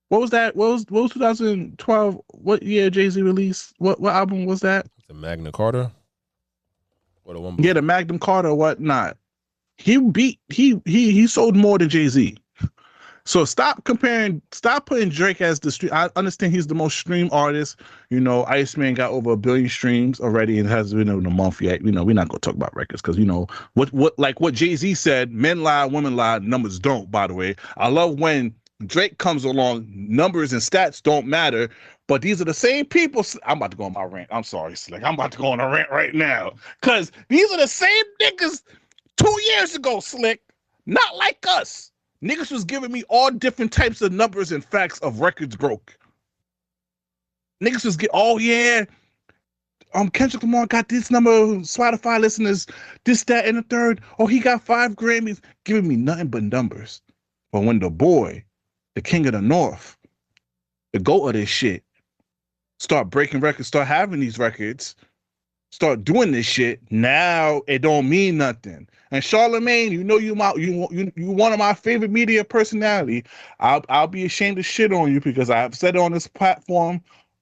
What was that? What was 2012? What year Jay-Z released? What album was that? The Magna Carta. Or the one the Magnum Carta or whatnot. He sold more than Jay-Z. So stop putting Drake as the stream. I understand he's the most streamed artist. You know, Iceman got over 1 billion streams already and hasn't been in a month yet. You know, we're not gonna talk about records because you know what Jay-Z said, men lie, women lie, numbers don't, by the way. I love when Drake comes along, numbers and stats don't matter. But these are the same people. I'm about to go on my rant. I'm sorry, Slick. I'm about to go on a rant right now. Because these are the same niggas 2 years ago, Slick. Not like us. Niggas was giving me all different types of numbers and facts of records broke. Niggas was Kendrick Lamar got this number of Spotify listeners, this, that, and the third. Oh, he got 5 Grammys. Giving me nothing but numbers. But when the boy, the king of the North, the GOAT of this shit, start breaking records, start having these records, start doing this shit, now it don't mean nothing. And Charlemagne, you know you one of my favorite media personality. I'll be ashamed to shit on you because I've said it on this platform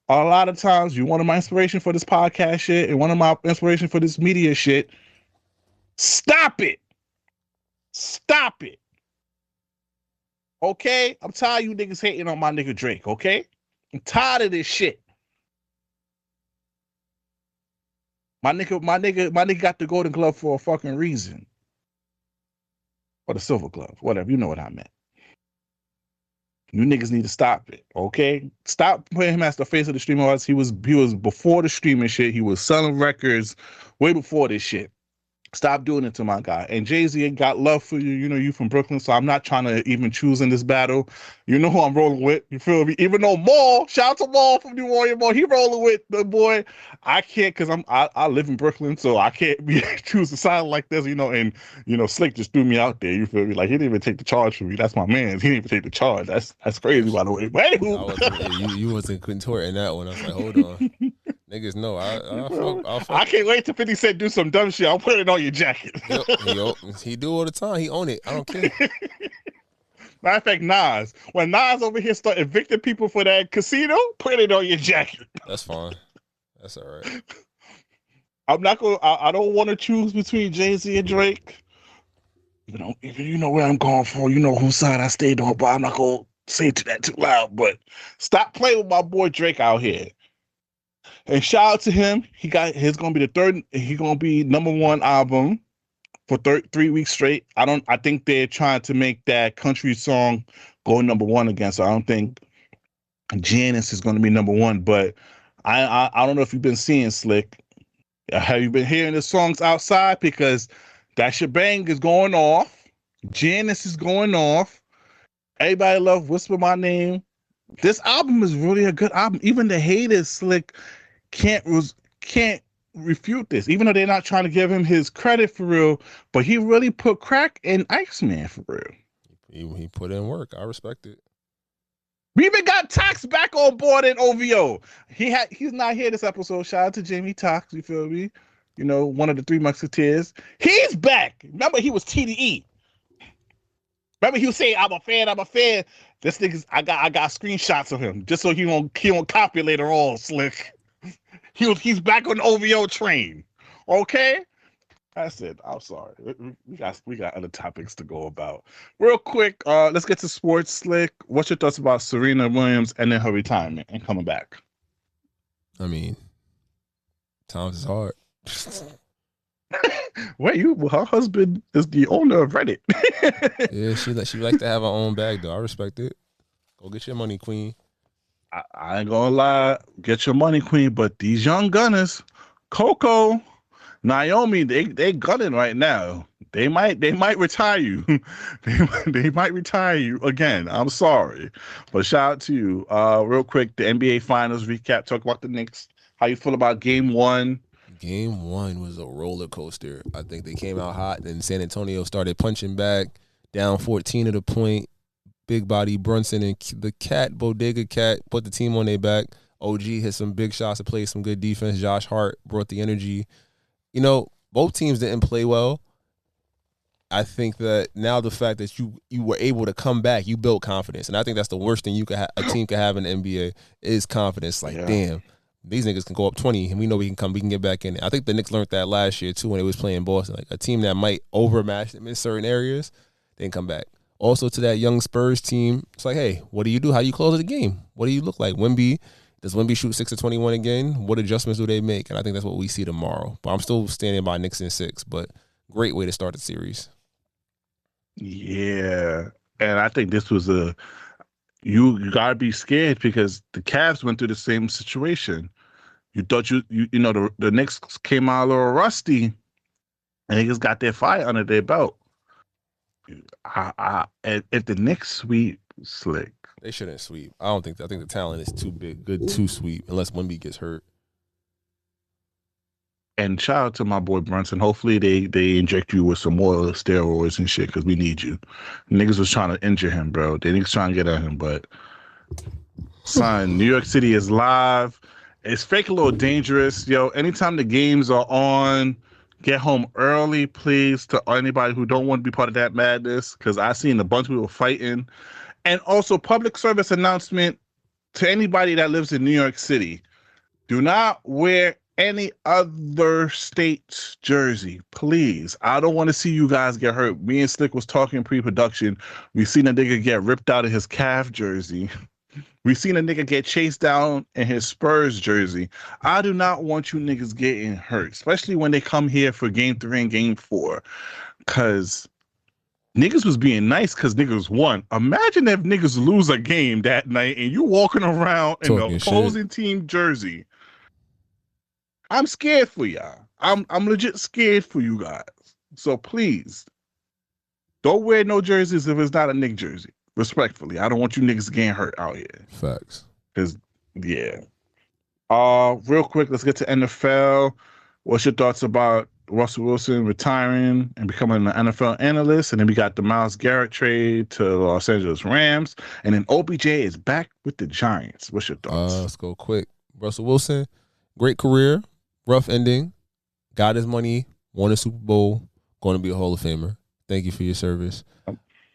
a lot of times. You're one of my inspiration for this podcast shit and one of my inspiration for this media shit. Stop it. Stop it. Okay? I'm tired of you niggas hating on my nigga Drake, okay? I'm tired of this shit. My nigga got the Golden Glove for a fucking reason. Or the Silver Glove, whatever. You know what I meant. You niggas need to stop it, okay? Stop putting him as the face of the streaming artist. He was before the streaming shit. He was selling records way before this shit. Stop doing it to my guy. And Jay-Z got love for you. You know, you from Brooklyn, so I'm not trying to even choose in this battle. You know who I'm rolling with. You feel me? Even though Maul, shout out to Maul from New Orleans, Maul, he rolling with the boy. I can't, because I live in Brooklyn, so I can't choose a side like this, you know, and, you know, Slick just threw me out there. You feel me? Like, he didn't even take the charge for me. That's my man. He didn't even take the charge. That's crazy, by the way. But anywho. You wasn't contorting that one. I was like, hold on. Niggas know. I can't wait till 50 Cent do some dumb shit. I'll put it on your jacket. He do all the time. He own it. I don't care. Matter of fact, Nas. When Nas over here start evicting people for that casino, put it on your jacket. That's fine. That's all right. I'm not gonna. I don't want to choose between Jay-Z and Drake. You know where I'm going for. You know whose side I stayed on, but I'm not gonna say that too loud. But stop playing with my boy Drake out here. And shout out to him. He's gonna be the third. He's gonna be #1 album for 3 weeks straight. I think they're trying to make that country song go #1 again. So I don't think Janice is gonna be #1. But I don't know if you've been seeing Slick. Have you been hearing the songs outside? Because that shebang is going off. Janice is going off. Everybody love Whisper My Name. This album is really a good album. Even the haters, Slick, can't refute this. Even though they're not trying to give him his credit for real, but he really put crack in Iceman for real. He put in work. I respect it. We even got Tox back on board in OVO. He's not here this episode. Shout out to Jamie Tox. You feel me? You know, one of the 3 Musketeers. He's back. Remember, he was TDE. Remember, he was saying, "I'm a fan." This nigga's, I got screenshots of him just so he won't copy later on, Slick. He's back on the OVO train. Okay? That's it. I'm sorry. We got other topics to go about. Real quick, let's get to sports, Slick. What's your thoughts about Serena Williams and then her retirement and coming back? I mean, times is hard. Wait, her husband is the owner of Reddit. Yeah, she like to have her own bag though. I respect it. Go get your money, queen. I ain't gonna lie, get your money, queen. But these young gunners, Coco, Naomi, they gunning right now. They might retire you. they might retire you again. I'm sorry, but shout out to you. Real quick, the NBA Finals recap. Talk about the Knicks. How you feel about Game 1? Game 1 was a roller coaster. I think they came out hot, then San Antonio started punching back, down 14 at a point. Big body Brunson and the Bodega Cat, put the team on their back. OG hit some big shots to play some good defense. Josh Hart brought the energy. You know, both teams didn't play well. I think that now the fact that you were able to come back, you built confidence. And I think that's the worst thing a team could have in the NBA is confidence. Like, damn, these niggas can go up 20, and we know we can get back in it. I think the Knicks learned that last year, too, when they was playing Boston. Like, a team that might overmatch them in certain areas, they can come back. Also, to that young Spurs team, it's like, hey, what do you do? How do you close the game? What do you look like? Does Wemby shoot 6 of 21 again? What adjustments do they make? And I think that's what we see tomorrow. But I'm still standing by Knicks in 6, but great way to start the series. Yeah, and I think this was you gotta be scared because the Cavs went through the same situation. You thought you know the Knicks came out a little rusty, and they just got their fire under their belt. If the Knicks sweep, slick. They shouldn't sweep. I think the talent is too big, good to sweep unless Wemby gets hurt. And shout out to my boy Brunson. Hopefully they inject you with some more steroids and shit because we need you. Niggas was trying to injure him, bro. They niggas trying to get at him, but son, New York City is live. It's fake a little dangerous. Yo, anytime the games are on, get home early, please, to anybody who don't want to be part of that madness, because I seen a bunch of people fighting. And also, public service announcement to anybody that lives in New York City. Do not wear any other state's jersey, please. I don't want to see you guys get hurt. Me and Slick was talking pre-production. We seen a nigga get ripped out of his Cavs jersey. We seen a nigga get chased down in his Spurs jersey. I do not want you niggas getting hurt, especially when they come here for game 3 and game 4. Because niggas was being nice because niggas won. Imagine if niggas lose a game that night and you walking around in the opposing team jersey. I'm scared for y'all. I'm legit scared for you guys. So please, don't wear no jerseys if it's not a Knick jersey. Respectfully, I don't want you niggas getting hurt out here. Facts. Because, yeah. Real quick, let's get to NFL. What's your thoughts about Russell Wilson retiring and becoming an NFL analyst? And then we got the Myles Garrett trade to the Los Angeles Rams. And then OBJ is back with the Giants. What's your thoughts? Let's go quick. Russell Wilson, great career, rough ending, got his money, won a Super Bowl, going to be a Hall of Famer. Thank you for your service.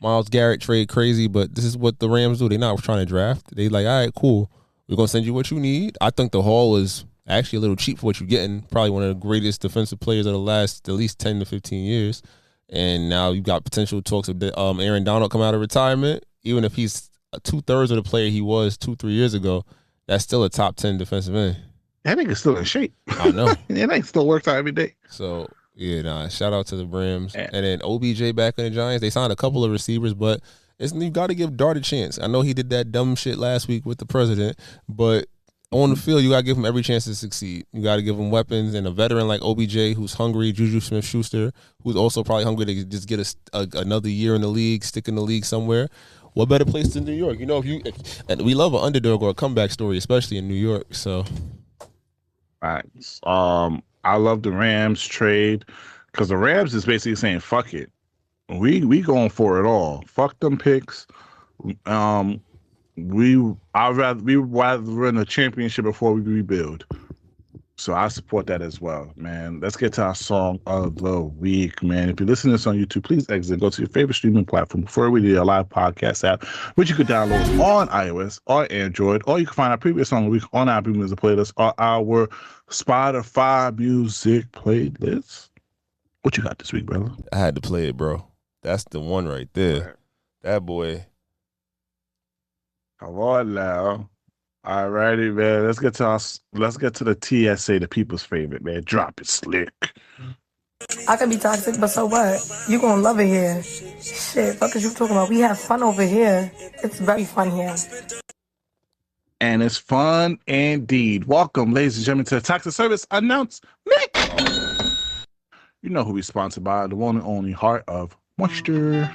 Myles Garrett trade crazy, but this is what the Rams do. They're not trying to draft. They like, all right, cool. We're going to send you what you need. I think the haul is actually a little cheap for what you're getting. Probably one of the greatest defensive players of the last at least 10 to 15 years. And now you've got potential talks of Aaron Donald come out of retirement. Even if he's 2/3 of the player he was 2-3 years ago, that's still a top 10 defensive end. That nigga's still in shape. I know. That nigga still works out every day. So, yeah, shout out to the Rams. And then OBJ back in the Giants. They signed a couple of receivers, but you got to give Dart a chance. I know he did that dumb shit last week with the president, but on the field, you got to give him every chance to succeed. You got to give him weapons, and a veteran like OBJ who's hungry, Juju Smith-Schuster, who's also probably hungry to just get another year in the league, stick in the league somewhere. What better place than New York? You know, and we love an underdog or a comeback story, especially in New York. So, right. I love the Rams trade because the Rams is basically saying, fuck it. We going for it all. Fuck them picks. We'd rather win a championship before we rebuild. So I support that as well, man. Let's get to our song of the week, man. If you're listening to this on YouTube, please exit. Go to your favorite streaming platform before we do a live podcast app, which you could download on iOS or Android, or you can find our previous song of the week on our music playlist or our Spotify music playlist. What you got this week, brother? I had to play it, bro. That's the one right there. Right. That boy. Come on now. All righty, man. Let's get to the TSA, the people's favorite, man. Drop it, Slick. I can be toxic, but so what? You gonna love it here. Shit, fuck is you talking about? We have fun over here. It's very fun here. And it's fun indeed. Welcome, ladies and gentlemen, to the Toxic Service announcement. You know who we sponsored by, the one and only Hart of Moisture.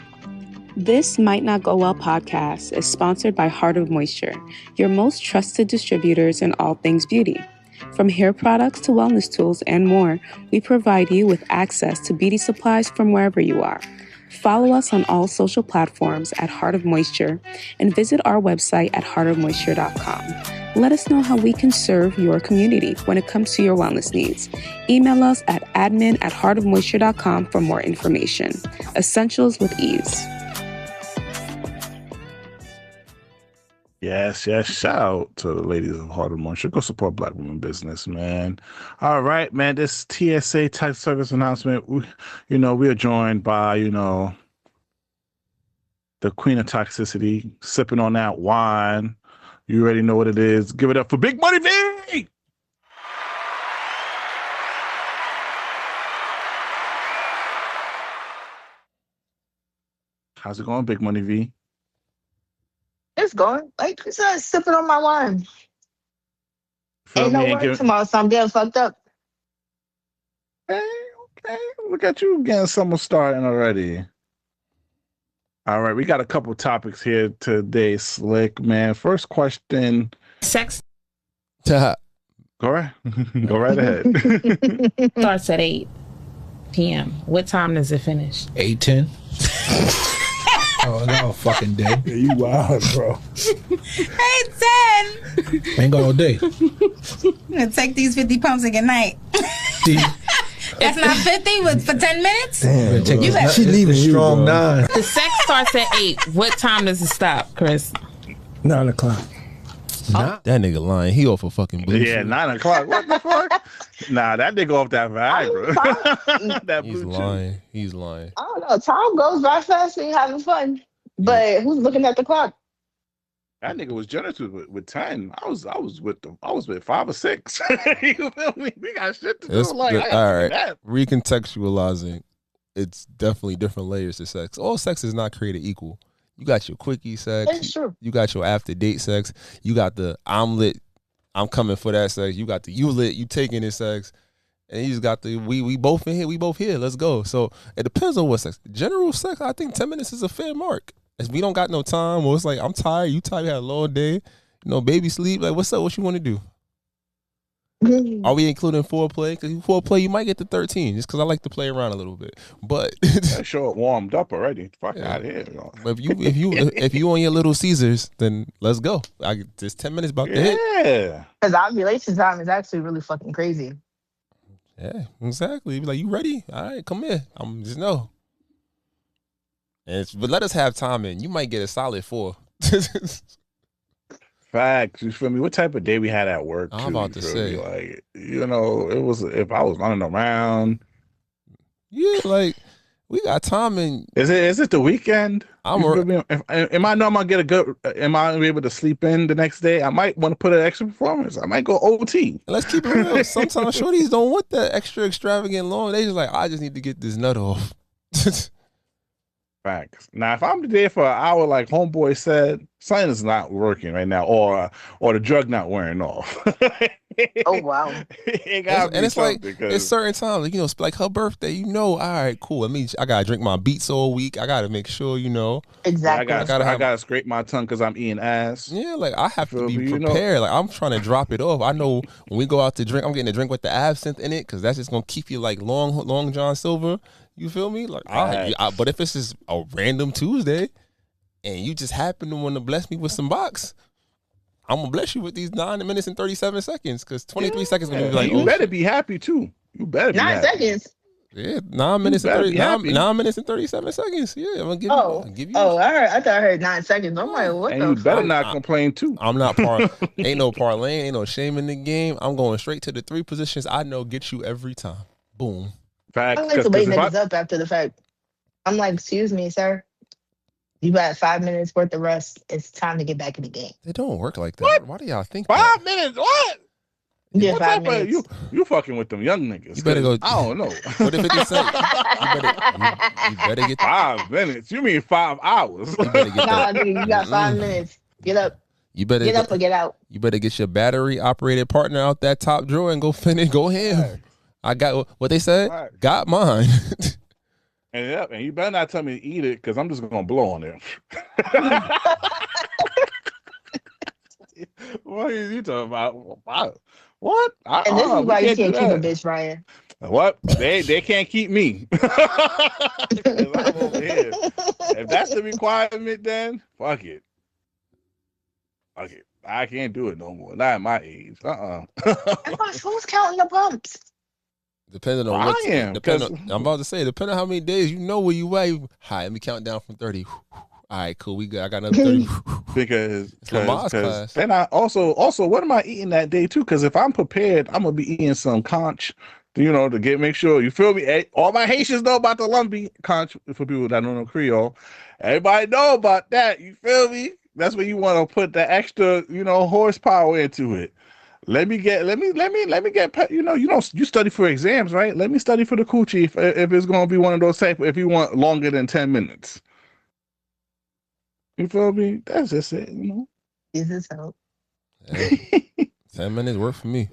This Might Not Go Well podcast is sponsored by Heart of Moisture, your most trusted distributors in all things beauty. From hair products to wellness tools and more, we provide you with access to beauty supplies from wherever you are. Follow us on all social platforms at Heart of Moisture and visit our website at heartofmoisture.com. Let us know how we can serve your community when it comes to your wellness needs. Email us at admin@heartofmoisture.com for more information. Essentials with ease. Yes. Shout out to the ladies of Heart of Moisture. Go support Black women business, man. All right, man. This TSA type service announcement. We are joined by, the queen of toxicity, sipping on that wine. You already know what it is. Give it up for Big Money V. How's it going, Big Money V? It's going. Like I said, sipping on my wine. Ain't no work tomorrow, so I'm getting fucked up. Okay. Look at you getting something starting already. All right, we got a couple topics here today, Slick, man. First question. Sex. Go right ahead. Starts at 8 p.m. What time does it finish? 8:10. Oh, no fucking day. Yeah, you wild, bro. 8:10. Ain't going all day. I'm gonna take these 50 pumps and good night. That's not 50 for 10 minutes? Damn, she leaving strong 9. The sex starts at 8. What time does it stop, Chris? 9 o'clock. That nigga lying. He off a fucking blue. Yeah, 9 o'clock. What the fuck? Nah, that nigga off that Viagra. That He's blue lying. chew. He's lying. I don't know. Time goes by fast when you're having fun. But who's looking at the clock? That nigga was generous with 10. I was with 5 or 6. You feel me? We got shit to do. Like, all right. Recontextualizing. It's definitely different layers to sex. All sex is not created equal. You got your quickie sex. That's true. You got your after date sex. You got the I'm lit, I'm coming for that sex. You got the you lit, you taking this sex. And you just got the we both in here, we both here. Let's go. So it depends on what sex. General sex, I think 10 minutes is a fair mark. If we don't got no time, or it's like I'm tired, you tired, you had a long day, baby sleep. Like, what's up? What you want to do? Are we including foreplay? Because foreplay, you might get to 13, just because I like to play around a little bit. But that short warmed up already. Fuck out of here. But if you on your Little Caesars, then let's go. There's 10 minutes about to hit. Yeah. Because ovulation time is actually really fucking crazy. Yeah, exactly. Be like, you ready? All right, come here. I'm just know. But let us have time in. You might get a solid 4. Facts. You feel me? What type of day we had at work? I'm about to say, like, it was if I was running around. Yeah, like we got time in. Is it the weekend? Am I know I'm gonna get a good? Am I gonna be able to sleep in the next day? I might want to put an extra performance. I might go OT. Let's keep it real. Sometimes shorties don't want that extra extravagant long. They just like, I just need to get this nut off. Facts. Now, if I'm there for an hour, like homeboy said, something is not working right now, or the drug not wearing off. Oh wow! It's like it's certain times, like her birthday. All right, cool. I mean, I gotta drink my beats all week. I gotta make sure, Exactly. I gotta scrape my tongue because I'm eating ass. Yeah, like I have to be prepared. Like I'm trying to drop it off. I know when we go out to drink, I'm getting a drink with the absinthe in it because that's just gonna keep you like long John Silver. You feel me? Like, but if it's just a random Tuesday and you just happen to want to bless me with some box, I'm gonna bless you with these 9 minutes and 37 seconds because 23 seconds gonna be like, you better be happy too. You better be 9 happy. seconds. Yeah, 9 minutes and 9 minutes and 37 seconds. Yeah, I'm gonna give you. Oh, I thought I heard 9 seconds. I'm like, what and the you fuck? better not complain too. I'm not ain't no parlaying, ain't no shame in the game. I'm going straight to the 3 positions I know get you every time. Boom. Facts. I like to wait niggas up after the fact. I'm like, excuse me, sir. You got 5 minutes worth of rest. It's time to get back in the game. They don't work like that. What? Why do y'all think 5 minutes? What? Yeah, what 5 minutes. You fucking with them young niggas. You better go. I don't know. What if 50 Cent? You better get 5 minutes. You mean 5 hours? You better get that. Nigga, you got 5 minutes. Get up. You better get up or get out. You better get your battery operated partner out that top drawer and go finish. Go ham. I got what they said. Right. Got mine. And you better not tell me to eat it because I'm just gonna blow on it. What are you talking about? What? And this is why you can't keep a that. bitch, Ryan. What? They can't keep me. 'Cause I'm over here. If that's the requirement, then fuck it. Fuck it. I can't do it no more. Not at my age. Who's counting the bumps? Depending on what I am. I'm about to say, depending on how many days you know where you at. Hi, let me count down from 30. All right, cool. We good. I got another 30. because then I also what am I eating that day too? Because if I'm prepared, I'm gonna be eating some conch, to make sure, you feel me. All my Haitians know about the lumpy conch. For people that don't know Creole, everybody know about that. You feel me? That's where you want to put the extra, horsepower into it. Let me get, you study for exams, right? Let me study for the coochie if it's going to be one of those type, if you want longer than 10 minutes. You feel me? That's just it, Jesus help. Yeah. 10 minutes work for me.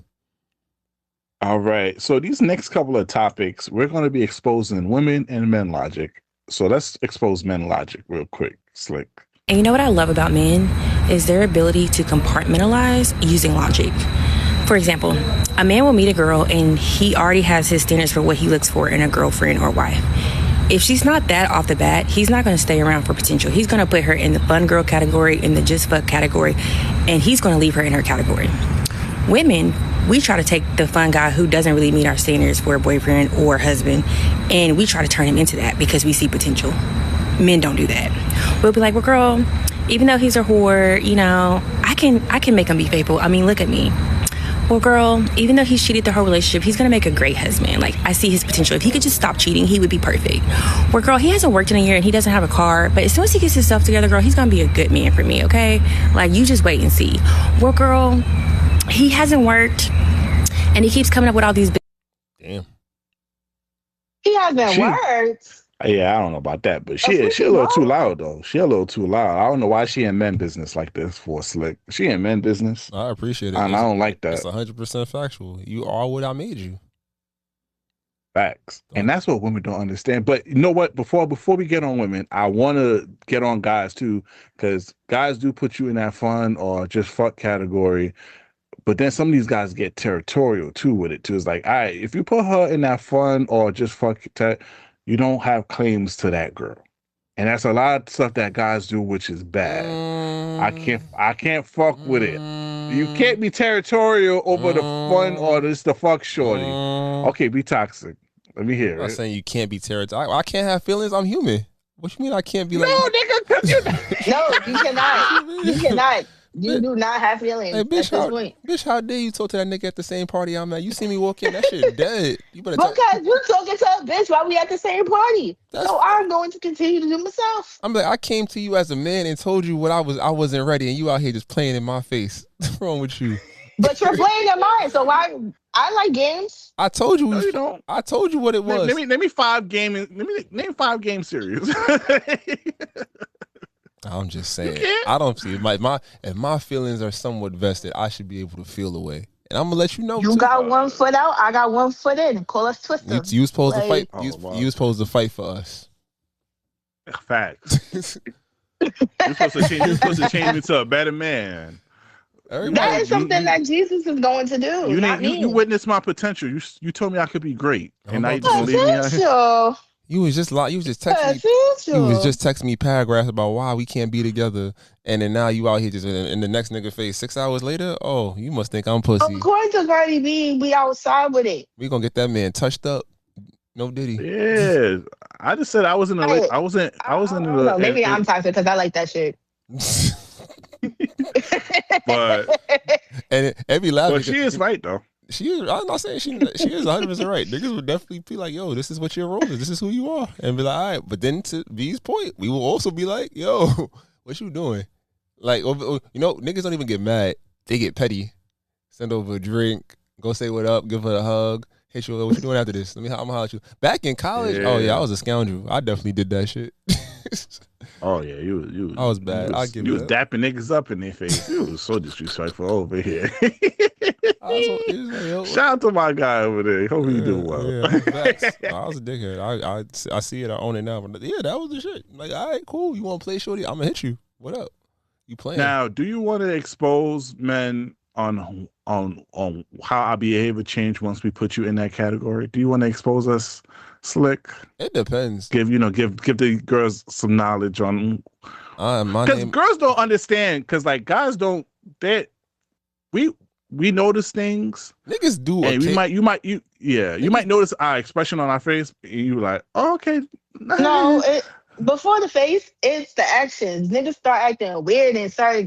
All right. So these next couple of topics, we're going to be exposing women and men logic. So let's expose men logic real quick, Slick. And you know what I love about men is their ability to compartmentalize using logic. For example, a man will meet a girl and he already has his standards for what he looks for in a girlfriend or wife. If she's not that off the bat, he's not going to stay around for potential. He's going to put her in the fun girl category, in the just fuck category, and he's going to leave her in her category. Women, we try to take the fun guy who doesn't really meet our standards for a boyfriend or husband, and we try to turn him into that because we see potential. Men don't do that. We'll be like, well, girl, even though he's a whore, I can make him be faithful. I mean, look at me. Well, girl, even though he's cheated the whole relationship, he's going to make a great husband. Like, I see his potential. If he could just stop cheating, he would be perfect. Well, girl, he hasn't worked in a year and he doesn't have a car, but as soon as he gets his stuff together, girl, he's going to be a good man for me, okay? Like, you just wait and see. Well, girl, he hasn't worked and he keeps coming up with all these... Damn. He hasn't worked. Yeah, I don't know about that, but she a little too loud though. She a little too loud. I don't know why she in men business like this for Slick. She in men business. I appreciate it. I don't like that. It's 100% factual. You are what I made you. Facts. And that's what women don't understand. But you know what? Before we get on women, I want to get on guys too, because guys do put you in that fun or just fuck category. But then some of these guys get territorial too with it too. It's like, all right, if you put her in that fun or just fuck, you don't have claims to that girl. And that's a lot of stuff that guys do, which is bad. I can't fuck with it. You can't be territorial over the fun or the fuck shorty. Okay, be toxic. Let me hear it. I'm not saying you can't be territorial. I can't have feelings. I'm human. What you mean I can't be like... No, nigga. No, you cannot. You cannot. You do not have feelings. Hey, bitch, how dare you talk to that nigga at the same party I'm at? You see me walk in, that shit dead. You better because you talking to a bitch while we at the same party. So I'm going to continue to do myself. I'm like, I came to you as a man and told you what I wasn't ready, and you out here just playing in my face. What's wrong with you? But you're playing in mine, so why? I like games. I told you. No, you don't. I told you what it was. Let me name 5 game series. I'm just saying. I don't see if my feelings are somewhat vested, I should be able to feel away. And I'm gonna let you know. You got 1 foot out, I got 1 foot in. Call us Twister. You supposed to fight. You supposed to fight for us. Facts. You're supposed to change me to a better man. That is something that Jesus is going to do. You witnessed my potential. You told me I could be great, and now you just leave me out here. You was just texting me paragraphs about why we can't be together, and then now you out here just in the next nigga face 6 hours later. Oh, you must think I'm pussy. According to Cardi B, we outside with it. We gonna get that man touched up. No Diddy. Yeah, I just said I was in the. I wasn't in the. Maybe I'm toxic because I like that shit. But and every laugh. But she is right though. She is. I'm not saying she is 100% right. Niggas would definitely be like, "Yo, this is what your role is. This is who you are," and be like, "All right." But then to V's point, we will also be like, "Yo, what you doing?" Like, niggas don't even get mad. They get petty. Send over a drink. Go say what up. Give her a hug. Hey, sure, what you doing after this? I'm gonna holler at you. Back in college, I was a scoundrel. I definitely did that shit. Oh yeah, you. I was bad. You was dapping niggas up in their face. You was so disrespectful over here. Shout out to my guy over there. Hope he do well. Yeah, I was a dickhead. I see it. I own it now. But yeah, that was the shit. Like, all right, cool. You want to play shorty? I'm gonna hit you. What up? You playing. Now, do you want to expose men on how our behavior changed once we put you in that category? Do you want to expose us, Slick? It depends. Give the girls some knowledge on, because girls don't understand, because like guys don't, we notice things. Niggas do. And you might notice our expression on our face, and you like, oh, okay. No, before the face, it's the actions. Niggas start acting weird and start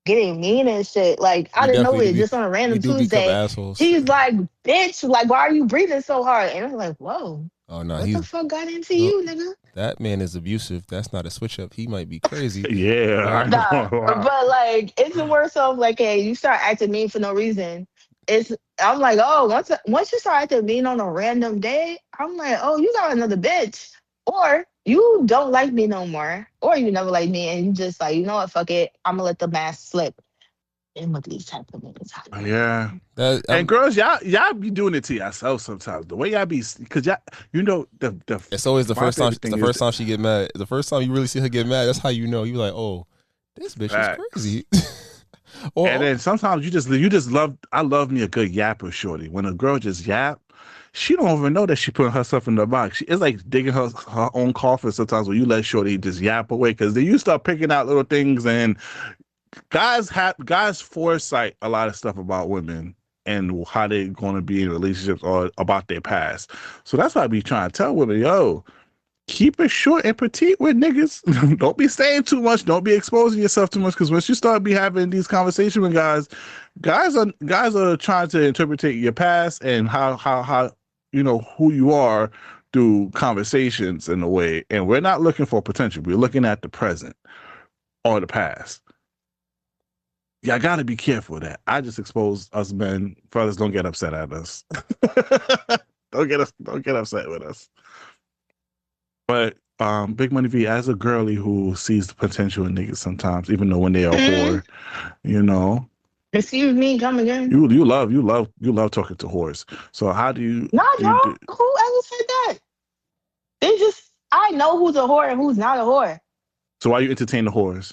getting mean and shit. Like, out of nowhere, just on a random Tuesday, he's like, bitch, like, why are you breathing so hard? And I'm like, whoa. Oh, no, what the fuck got into you, nigga? That man is abusive. That's not a switch up. He might be crazy. Yeah. But like, it's the worst of like, hey, you start acting mean for no reason. I'm like, oh, once you start acting mean on a random day, I'm like, oh, you got another bitch. Or you don't like me no more. Or you never like me and you just like, you know what, fuck it. I'm gonna let the mask slip. And with these type of niggas. Yeah. And girls, y'all be doing it to yourself sometimes. The way y'all be, because y'all, you know, it's always the first time. The first time she get mad. The first time you really see her get mad. That's how you know. You like, oh, this bitch is crazy. And then sometimes you just love. I love me a good yapper, shorty. When a girl just yap, she don't even know that she putting herself in the box. It's like digging her own coffin sometimes when you let shorty just yap away, because then you start picking out little things, and guys foresight a lot of stuff about women and how they're going to be in relationships or about their past. So that's why I be trying to tell women, yo, keep it short and petite with niggas. Don't be saying too much. Don't be exposing yourself too much, because once you start be having these conversations with guys are trying to interpret your past and how you know who you are through conversations in a way. And we're not looking for potential. We're looking at the present or the past. Y'all gotta be careful of that. I just expose us men. Brothers, don't get upset at us. Don't get upset with us. But Big Money V, as a girly who sees the potential in niggas sometimes, even though when they are whore, you know. Excuse me, come again. You love talking to whores. So how do you? No, who ever said that? I know who's a whore and who's not a whore. So why you entertain the whores?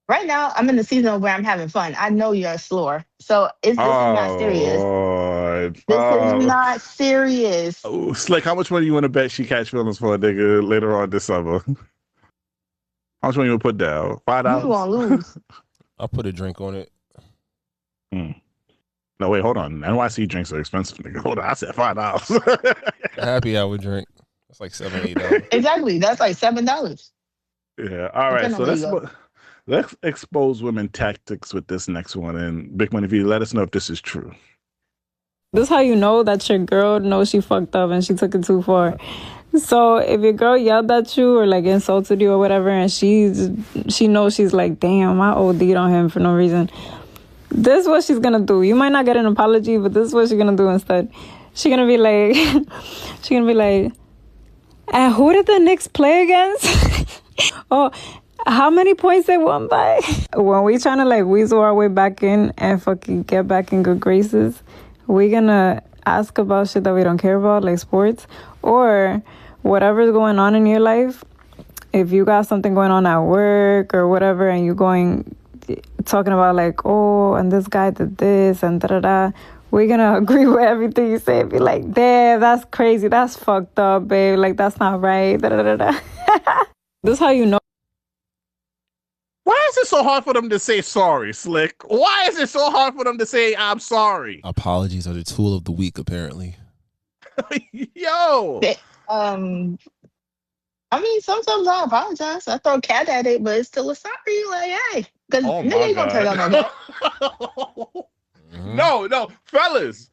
Right now, I'm in the season where I'm having fun. I know you're a slore. So this is not serious. Lord. This is not serious. Oh, Slick, how much money you want to bet she catch feelings for a nigga later on this summer? How much money you want to put down? $5? You won't lose. I'll put a drink on it. No, wait, hold on. NYC drinks are expensive, nigga. Hold on, I said $5. A happy hour drink. That's like $7, $8. Exactly. That's like $7. Yeah. All right. So let's expose women tactics with this next one. And Big Money V, let us know if this is true. This is how you know that your girl knows she fucked up and she took it too far. So if your girl yelled at you or like insulted you or whatever, and she knows, she's like, damn, I OD'd on him for no reason. This is what she's gonna do. You might not get an apology, but this is what she's gonna do instead. She's gonna be like, and who did the Knicks play against? Oh, how many points they won by? When we trying to like weasel our way back in and fucking get back in good graces, we gonna ask about shit that we don't care about, like sports or whatever's going on in your life. If you got something going on at work or whatever, and you're talking about like, oh, and this guy did this and da-da-da, we're gonna agree with everything you say. Be like, damn, that's crazy. That's fucked up, babe. Like, that's not right. Da-da-da-da. This is how you know. Why is it so hard for them to say sorry, Slick? Why is it so hard for them to say, I'm sorry? Apologies are the tool of the week, apparently. Yo! I mean, sometimes I apologize. I throw cat at it, but it's still a sorry. Like, hey. Because nigga ain't gonna tell y'all no cat. No, fellas.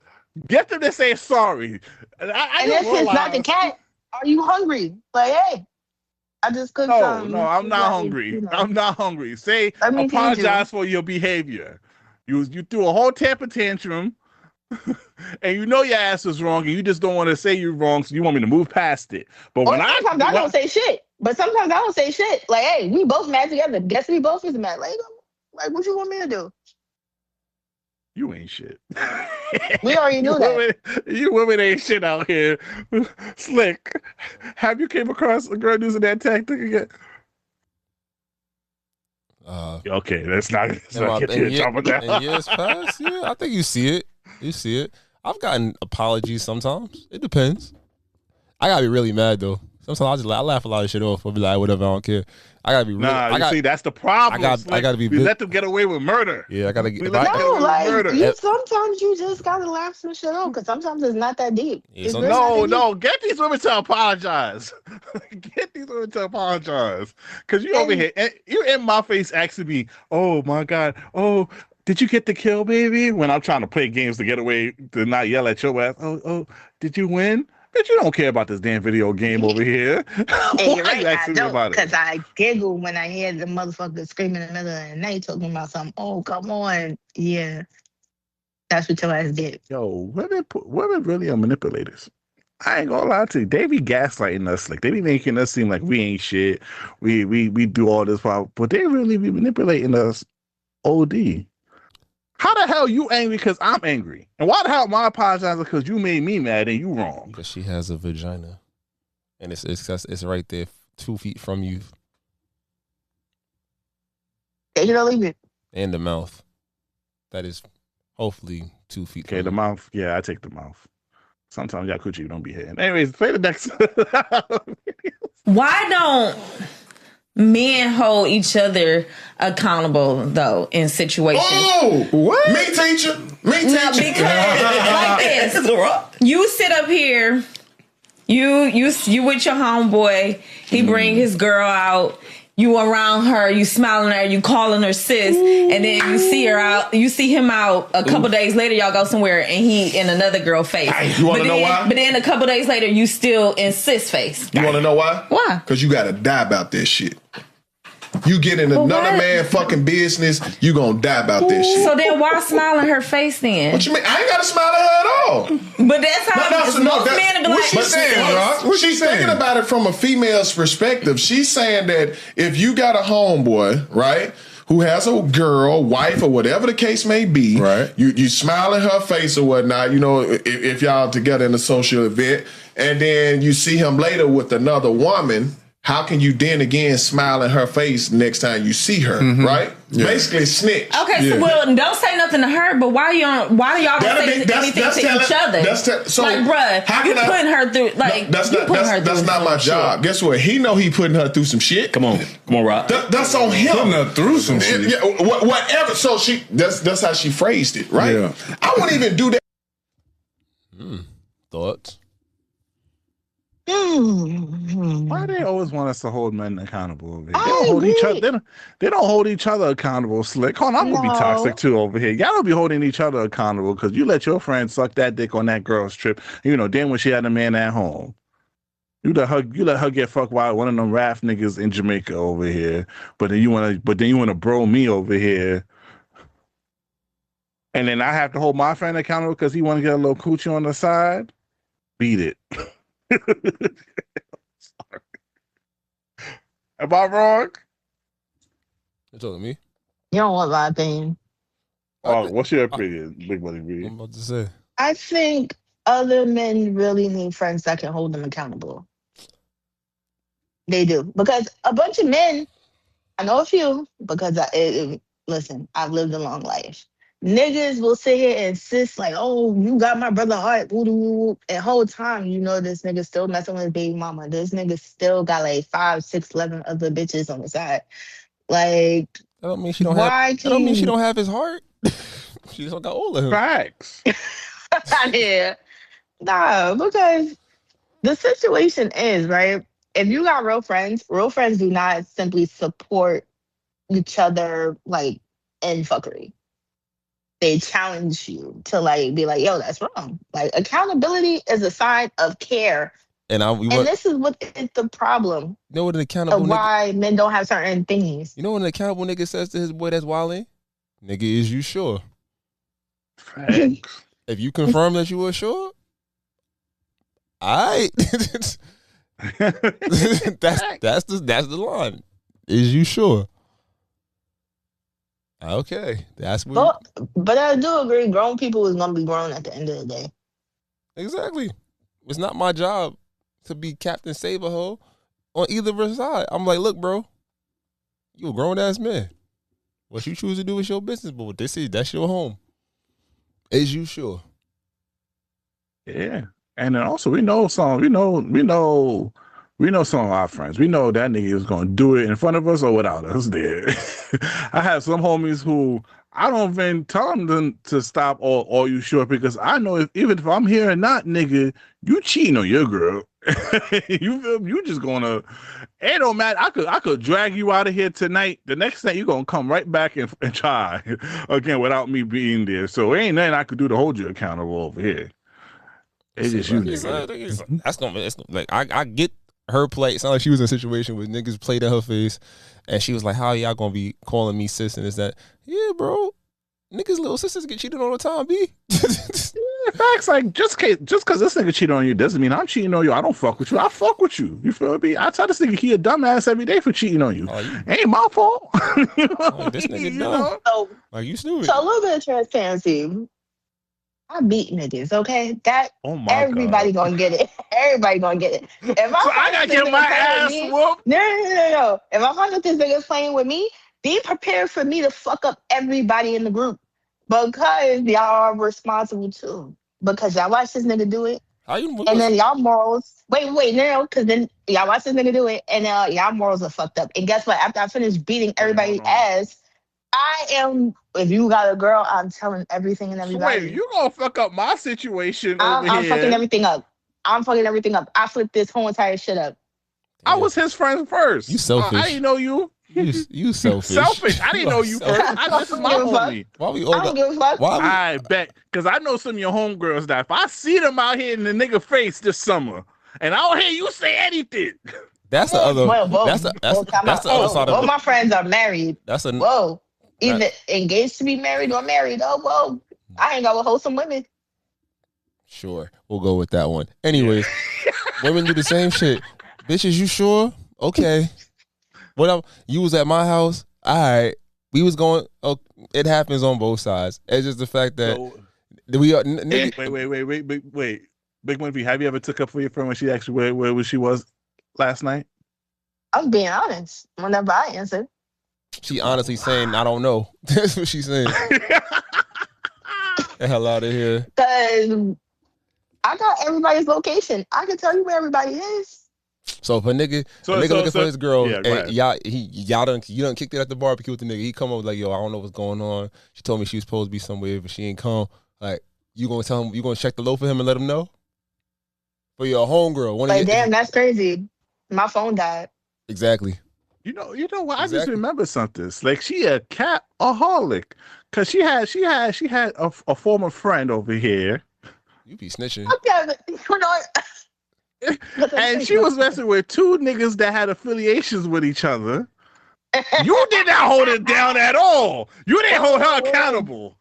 Get them to say sorry. And if it's not the cat, are you hungry? Like, hey. I just cooked some. No, I'm not hungry. You know. I'm not hungry. Say, apologize for your behavior. You threw a whole temper tantrum, and you know your ass was wrong, and you just don't want to say you're wrong, so you want me to move past it. But sometimes I don't say shit. But sometimes I don't say shit. Like, hey, we both mad together. Guess we both is mad. Like, what you want me to do? You ain't shit. We already knew that. You women ain't shit out here. Slick. Have you came across a girl using that tactic again? Okay, let's not get you in trouble now. In years past, yeah, I think you see it. You see it. I've gotten apologies sometimes. It depends. I gotta be really mad though. Sometimes I laugh a lot of shit off. I'll be like, whatever, I don't care. I gotta be really. See, that's the problem. I gotta be. We let them get away with murder. Yeah, I gotta get. Sometimes you just gotta laugh some shit off because sometimes it's not that deep. Yeah, no, get these women to apologize. Get these women to apologize because you over here, you in my face asking me, "Oh my God, oh." Did you get the kill, baby? When I'm trying to play games to get away, to not yell at your ass. Oh, did you win? Bitch, you don't care about this damn video game over here. Hey, you're right. I don't, because I giggle when I hear the motherfucker screaming in the middle of the night talking about something. Oh, come on. Yeah. That's what your ass did. Yo, women really are manipulators. I ain't gonna lie to you. They be gaslighting us. Like, they be making us seem like we ain't shit. We do all this, but they really be manipulating us. OD. How the hell you angry because I'm angry? And why the hell am I apologizing because you made me mad and you wrong? Because she has a vagina. And it's right there 2 feet from you. Take it or leave it. And the mouth. That is hopefully 2 feet from the mouth. Yeah, I take the mouth. Sometimes y'all coochie don't be hitting. Anyways, play the next. Why don't men hold each other accountable though in situations? Oh, what? Me teacher. No, because like this, you sit up here, you with your homeboy. He bring his girl out. You around her, you smiling at her, you calling her sis, and then you see her out. You see him out a couple days later. Y'all go somewhere, and he in another girl face. You want to know why? But then a couple days later, you still in sis face. You want to know why? Why? Because you got to die about this shit. You get in another man fucking business, you gonna die about this shit. So then why smile in her face then? What you mean? I ain't gotta smile at her at all. But that's how most men are like. What she's saying, Rock? She's thinking about it from a female's perspective. She's saying that if you got a homeboy, right, who has a girl, wife, or whatever the case may be, right? You smile in her face or whatnot, you know, if y'all together in a social event, and then you see him later with another woman. How can you then again smile in her face next time you see her, right? Yeah. Basically snitch. Okay, so well, don't say nothing to her, but why do y'all don't say anything to each other? So like, bruh, you putting her through, like, that's not my job. Guess what? He know he putting her through some shit. Come on, Rob. That's on him. Putting her through some shit. Yeah, whatever. So that's how she phrased it, right? Yeah. I wouldn't even do that. Thoughts? Why they always want us to hold men accountable? They don't hold each other. They don't hold each other accountable. Slick. Hold on, I'm gonna be toxic too over here. Y'all don't be holding each other accountable because you let your friend suck that dick on that girl's trip. You know, then when she had a man at home, you let her get fucked by one of them raft niggas in Jamaica over here. But then you wanna bro me over here. And then I have to hold my friend accountable because he want to get a little coochie on the side. Beat it. Sorry. Am I wrong? You're talking to me? You don't want my opinion. Oh, what's your opinion, Big Money B? I'm about to say. I think other men really need friends that can hold them accountable. They do. Because a bunch of men, I know a few, because listen, I've lived a long life. Niggas will sit here and insist like, oh, you got my brother Hart, and whole time you know this nigga still messing with his baby mama. This nigga still got like 5, 6, 11 other bitches on the side. Like, that don't mean she don't have his heart. She just got all of him. Facts. Yeah. No, because the situation is, right, if you got real friends do not simply support each other like in fuckery. They challenge you to like be like, yo, that's wrong. Like, accountability is a sign of care. And this is what is the problem. You know what an accountable why men don't have certain things. You know what an accountable nigga says to his boy that's Wale? Nigga, is you sure? Thanks. If you confirm that you were sure, alright. that's the line. Is you sure? Okay, that's what. But I do agree, grown people is gonna be grown at the end of the day. Exactly. It's not my job to be Captain Save-A-Ho on either side. I'm like, look, bro, you a grown ass man. What you choose to do is your business, but that's your home. Is you sure? Yeah. And then also we know some of our friends. We know that nigga is gonna do it in front of us or without us there. I have some homies who I don't even tell them to stop or you sure, because I know even if I'm here or not, nigga, you cheating on your girl. You feel me? You just gonna, it don't matter. I could drag you out of here tonight. The next thing you gonna come right back and try again without me being there. So ain't nothing I could do to hold you accountable over here. It's just you, nigga. That's gonna like I get her play. It sounded like she was in a situation where niggas played at her face, and she was like, "How y'all gonna be calling me sis?" And is that, yeah, bro? Niggas' little sisters get cheated all the time, B. Facts, like just because this nigga cheated on you doesn't mean I'm cheating on you. I don't fuck with you. I fuck with you. You feel me? I tell this nigga he a dumbass every day for cheating on you. Ain't my fault. You know? This nigga dumb. So, like you stupid. So a little bit of transparency. I beat niggas, okay? That everybody God. gonna get it. Everybody gonna get it. If I gotta get my ass whooped. No. If I find out this nigga's playing with me, be prepared for me to fuck up everybody in the group. Because y'all are responsible too. Because y'all watch this nigga do it. And then y'all morals. Wait, no, because then y'all watch this nigga do it, and y'all morals are fucked up. And guess what? After I finish beating everybody's ass, I am. If you got a girl, I'm telling everything and everybody. Wait, you gonna fuck up my situation I'm here? fucking everything up. I'm fucking everything up. I flipped this whole entire shit up. I was his friend first. You selfish. I didn't know you. You selfish. Selfish. I didn't know you first. This is my homie. Why we I don't give a fuck. I bet. Because I know some of your homegirls that if I see them out here in the nigga face this summer, and I don't hear you say anything. That's the other. That's the other side of it. All my friends are married. That's a whoa. Either engaged to be married or married. Oh, whoa. I ain't got with wholesome women. Sure. We'll go with that one. Anyways, women do the same shit. Bitches, you sure? Okay. You was at my house. All right. We was going. Oh, it happens on both sides. It's just the fact that we are. Wait. Big Wimpy, have you ever took up for your friend when she asked you where she was last night? I'm being honest. Whenever I answer. She honestly saying, I don't know. That's what she's saying. The hell out of here. Because I got everybody's location. I can tell you where everybody is. So if a nigga looking for his girl, yeah, and you done kicked it at the barbecue with the nigga, he come up like, yo, I don't know what's going on. She told me she was supposed to be somewhere, but she ain't come. Like, you gonna tell him, you gonna check the low for him and let him know? For your homegirl. Like, damn, that's crazy. My phone died. Exactly. You know what? Exactly. I just remember something. Like, she a cat-aholic. Cause she had a former friend over here. You be snitching. Okay, you know. And she was messing with two niggas that had affiliations with each other. You did not hold it down at all. You didn't hold her accountable.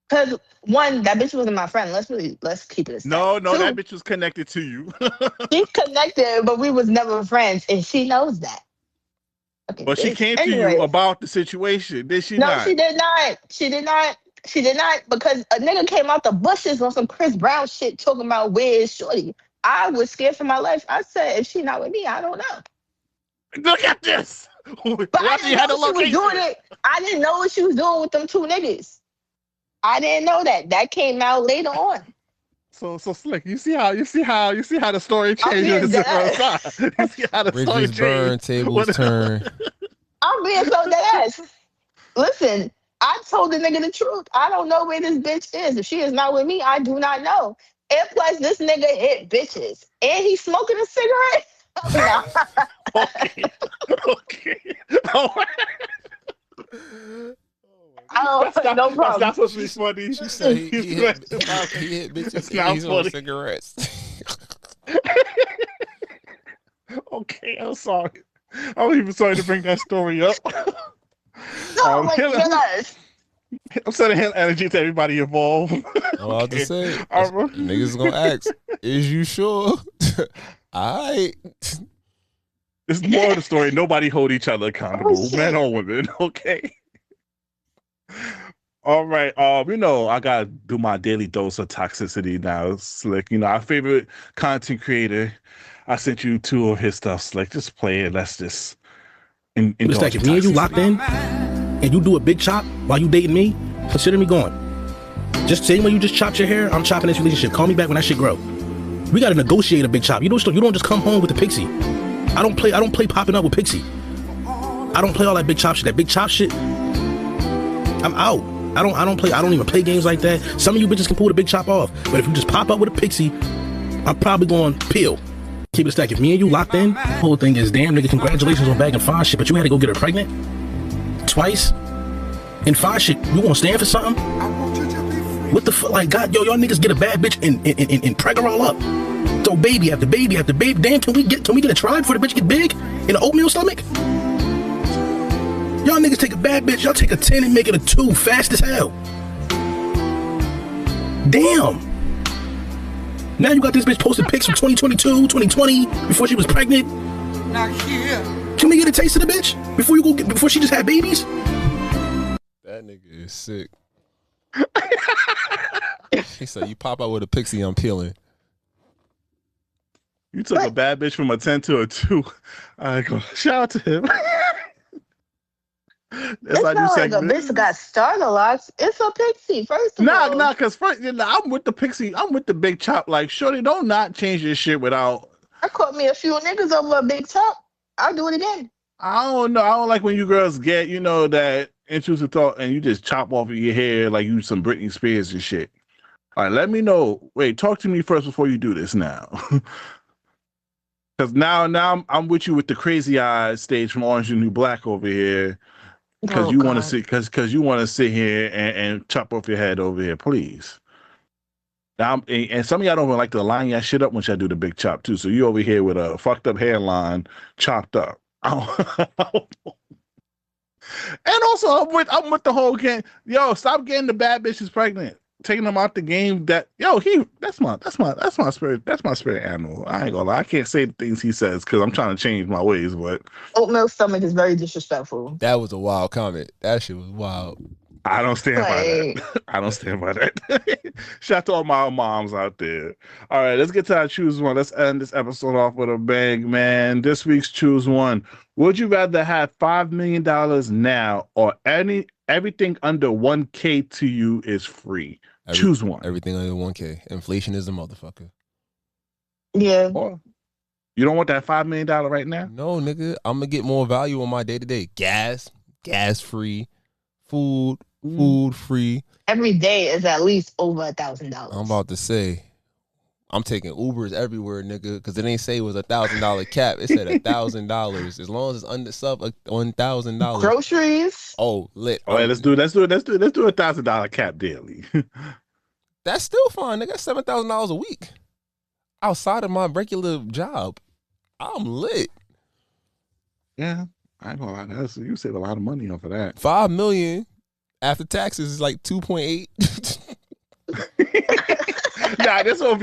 Because one, that bitch wasn't my friend. Let's keep it a step. No, Two, that bitch was connected to you. She's connected, but we was never friends, and she knows that. Okay, but she came to you about the situation, did she not? No, she did not. She did not, because a nigga came out the bushes on some Chris Brown shit talking about where is Shorty. I was scared for my life. I said, if she not with me, I don't know. Look at this. But I didn't know she was doing it. I didn't know what she was doing with them two niggas. I didn't know that. That came out later on. So Slick, you see how the story changes. You see how the story Bridges burn, tables turn. I'm being so dead ass. Listen, I told the nigga the truth. I don't know where this bitch is. If she is not with me, I do not know. And plus, this nigga hit bitches, and he's smoking a cigarette. Okay. No problem. That's supposed to be funny. She said he hit bitches and he's on cigarettes. Okay, I'm sorry. I'm even sorry to bring that story up. No, I'm sending him energy to everybody involved. I'm about to say, niggas gonna ask, is you sure? All right. It's more of the story. Nobody hold each other accountable, men or women. Okay. All right. I gotta do my daily dose of toxicity now. Slick, our favorite content creator. I sent you 2 of his stuff. Slick, just play it. Let's just. It's like if me and you locked in, and you do a big chop while you dating me, consider me gone. Just say when you just chopped your hair, I'm chopping this relationship. Call me back when that shit grow. We gotta negotiate a big chop. You don't just come home with the pixie. I don't play popping up with pixie. I don't play all that big chop shit. That big chop shit, I'm out. I don't even play games like that. Some of you bitches can pull the big chop off. But if you just pop up with a pixie, I'm probably going to peel. Keep it stacked. If me and you locked in, the whole thing is, damn nigga, congratulations on bagging fine shit, but you had to go get her pregnant twice and fine shit. You gonna stand for something? What the fuck? Like, God, y'all niggas get a bad bitch and preg her all up. So baby after baby after baby. Damn, can we get a tribe before the bitch get big in an oatmeal stomach? Y'all niggas take a bad bitch, y'all take a 10 and make it a 2 fast as hell. Damn. Now you got this bitch posting pics from 2022, 2020, before she was pregnant. Not here. Can we get a taste of the bitch before she just had babies? That nigga is sick. He said, "You pop out with a pixie, I'm peeling." You took a bad bitch from a 10 to a 2. Shout out to him. It's not like a bitch got starter locks. It's a pixie, first of all. Nah, because first, I'm with the pixie. I'm with the big chop. Like, shorty, don't not change your shit without. I caught me a few niggas over a big chop. I'll do it again. I don't know. I don't like when you girls get, that intrusive thought and you just chop off of your hair like you some Britney Spears and shit. All right, let me know. Wait, talk to me first before you do this now. Because now I'm with you with the crazy eyes stage from Orange is the New Black over here. Because you want to sit, because you want to sit here and chop off your head over here, please. Now, and some of y'all don't even like to line your shit up when y'all do the big chop too. So you over here with a fucked up hairline, chopped up. And also, I'm with the whole game. Yo, stop getting the bad bitches pregnant, taking them out the game. That's my spirit. That's my spirit animal. I ain't gonna lie. I can't say the things he says because I'm trying to change my ways. But oatmeal stomach is very disrespectful. That was a wild comment. That shit was wild. I don't stand by that. I don't stand by that. Shout out to all my moms out there. All right, let's get to our choose one. Let's end this episode off with a bang, man. This week's choose one. Would you rather have $5 million now or everything under 1K to you is free? Choose one. Everything under 1K. Inflation is a motherfucker. Yeah. You don't want that $5 million right now? No, nigga. I'm going to get more value on my day-to-day. Gas free. Food free. Every day is at least over $1,000. I'm about to say, I'm taking Ubers everywhere, nigga, because it ain't say it was $1,000 cap. It said $1,000. As long as it's under sub $1,000. Groceries. Oh, lit. All right, let's do $1,000 cap daily. That's still fine, nigga. That's $7,000 a week. Outside of my regular job, I'm lit. Yeah. I ain't gonna lie, you save a lot of money off of that. $5 million after taxes is like 2.8. Nah, this will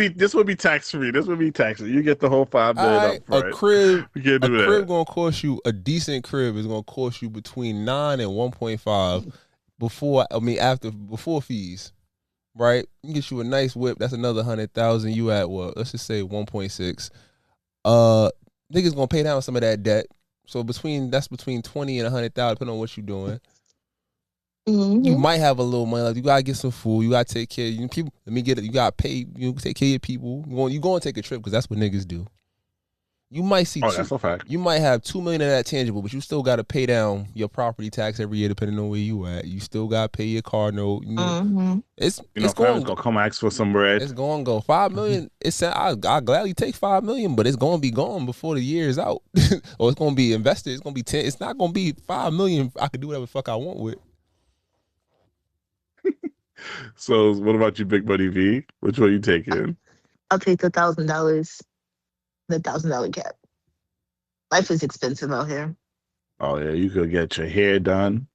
be tax free. This will be tax free. You get the whole $5 million up front. A crib gonna cost you, a decent crib is gonna cost you between 9 and 1.5 before fees. Right? You get you a nice whip, that's another 100,000. You at what? Let's just say 1.6. Niggas gonna pay down some of that debt. So that's between 20 and 100,000, depending on what you're doing. Mm-hmm. You might have a little money left. You gotta get some food. You gotta take care of people. You gotta pay. You take care of your people. You go and take a trip because that's what niggas do. You might see. That's a fact. You might have $2 million of that tangible, but you still gotta pay down your property tax every year, depending on where you at. You still gotta pay your car note. It's gonna come ask for some bread. It's gonna go $5 million. I'll gladly take $5 million, but it's gonna be gone before the year is out, or it's gonna be invested. It's gonna be 10. It's not gonna be $5 million. I could do whatever the fuck I want with. So, what about you, Big Money V? Which one you taking? I'll take the $1,000. The $1,000 cap. Life is expensive out here. Oh yeah, you could get your hair done.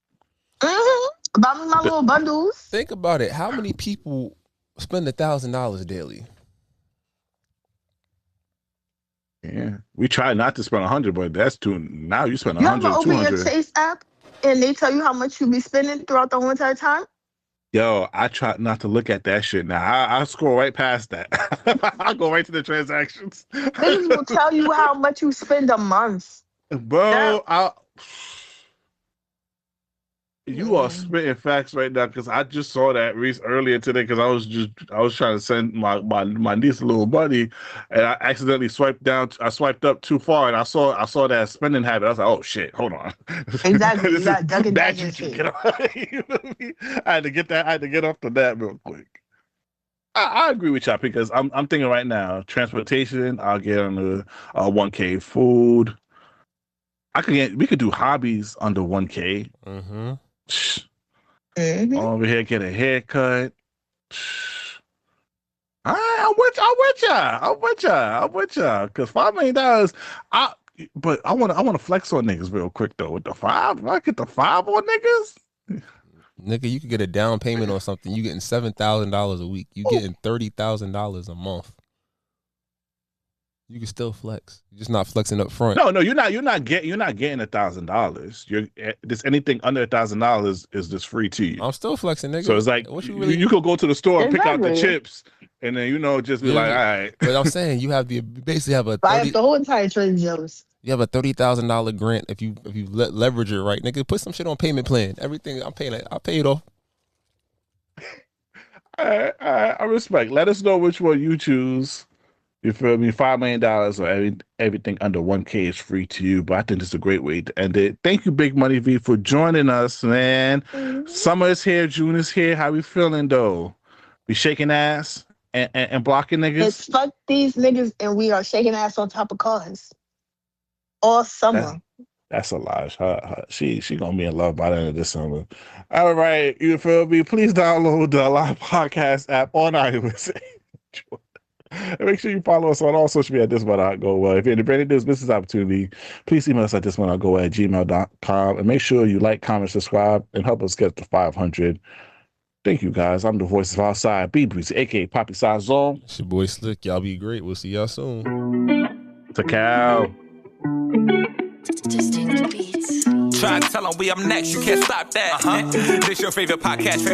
Mm-hmm. Buy me my little bundles. Think about it. How many people spend $1,000 daily? Yeah, we try not to spend 100, but that's too. Now you spend 100, You ever 200. open your Chase app and they tell you how much you be spending throughout the whole entire time? Yo, I try not to look at that shit now. I scroll right past that. I go right to the transactions. Niggas will tell you how much you spend a month. Bro, You are spitting facts right now because I just saw that earlier today because I was trying to send my niece a little money and I accidentally swiped up too far and I saw that spending habit. I was like, oh shit, hold on. Exactly. You got duck and that dodge and shit. you know what I mean? I had to get off the that real quick. I agree with y'all because I'm thinking right now, transportation, I'll get on the 1K food. We could do hobbies under 1K. Mm-hmm. Over here, get a haircut. All right, I'm with y'all. Cause $5 million, but I want to flex on niggas real quick though. With the 5, if I get the 5 on niggas, nigga, you could get a down payment on something. You getting $7,000 a week. You getting $30,000 a month. You can still flex. You're just not flexing up front. No, you're not getting $1,000. You're just anything under $1,000 is just free to you. I'm still flexing, nigga. So it's like what you really? You could go to the store and pick out the chips, and then just be like, all right. But I'm saying you basically have a buy up the whole entire Trader Joe's. You have a $30,000 grant if you leverage it right, nigga. Put some shit on payment plan. Everything I'm paying, I'll pay it off. I respect. Let us know which one you choose. You feel me? $5 million or everything under 1K is free to you. But I think this is a great way to end it. Thank you, Big Money V, for joining us, man. Summer is here. June is here. How we feeling, though? We shaking ass and blocking niggas? It's fuck these niggas and we are shaking ass on top of cars. All summer. That's a lie. She gonna be in love by the end of this summer. All right, you feel me? Please download the Live Podcast app on iOS. And make sure you follow us on all social media at thismonotgo. If you're in the brand new business opportunity, please email us at thismonotgo@gmail.com. And make sure you like, comment, subscribe, and help us get to 500. Thank you, guys. I'm the voice of outside, B Breezy, a.k.a. Poppy Size Zone. It's your boy Slick. Y'all be great. We'll see y'all soon. Takao. Just take the beats. Try to tell them we up next, you can't stop that. This your favorite podcast.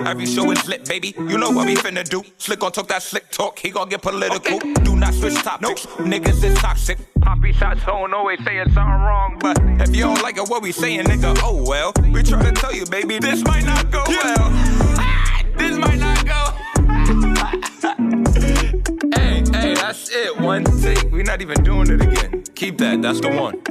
Every show is lit, baby. You know what we finna do. Slick gon' talk that slick talk, he gon' get political. Okay. Do not switch topics, niggas is toxic. Poppy shots don't always saying something wrong, but if you don't like it, what we saying, nigga, oh well. We try to tell you, baby, this might not go well. This might not go. Hey, that's it. One take. We're not even doing it again. Keep that. That's the one.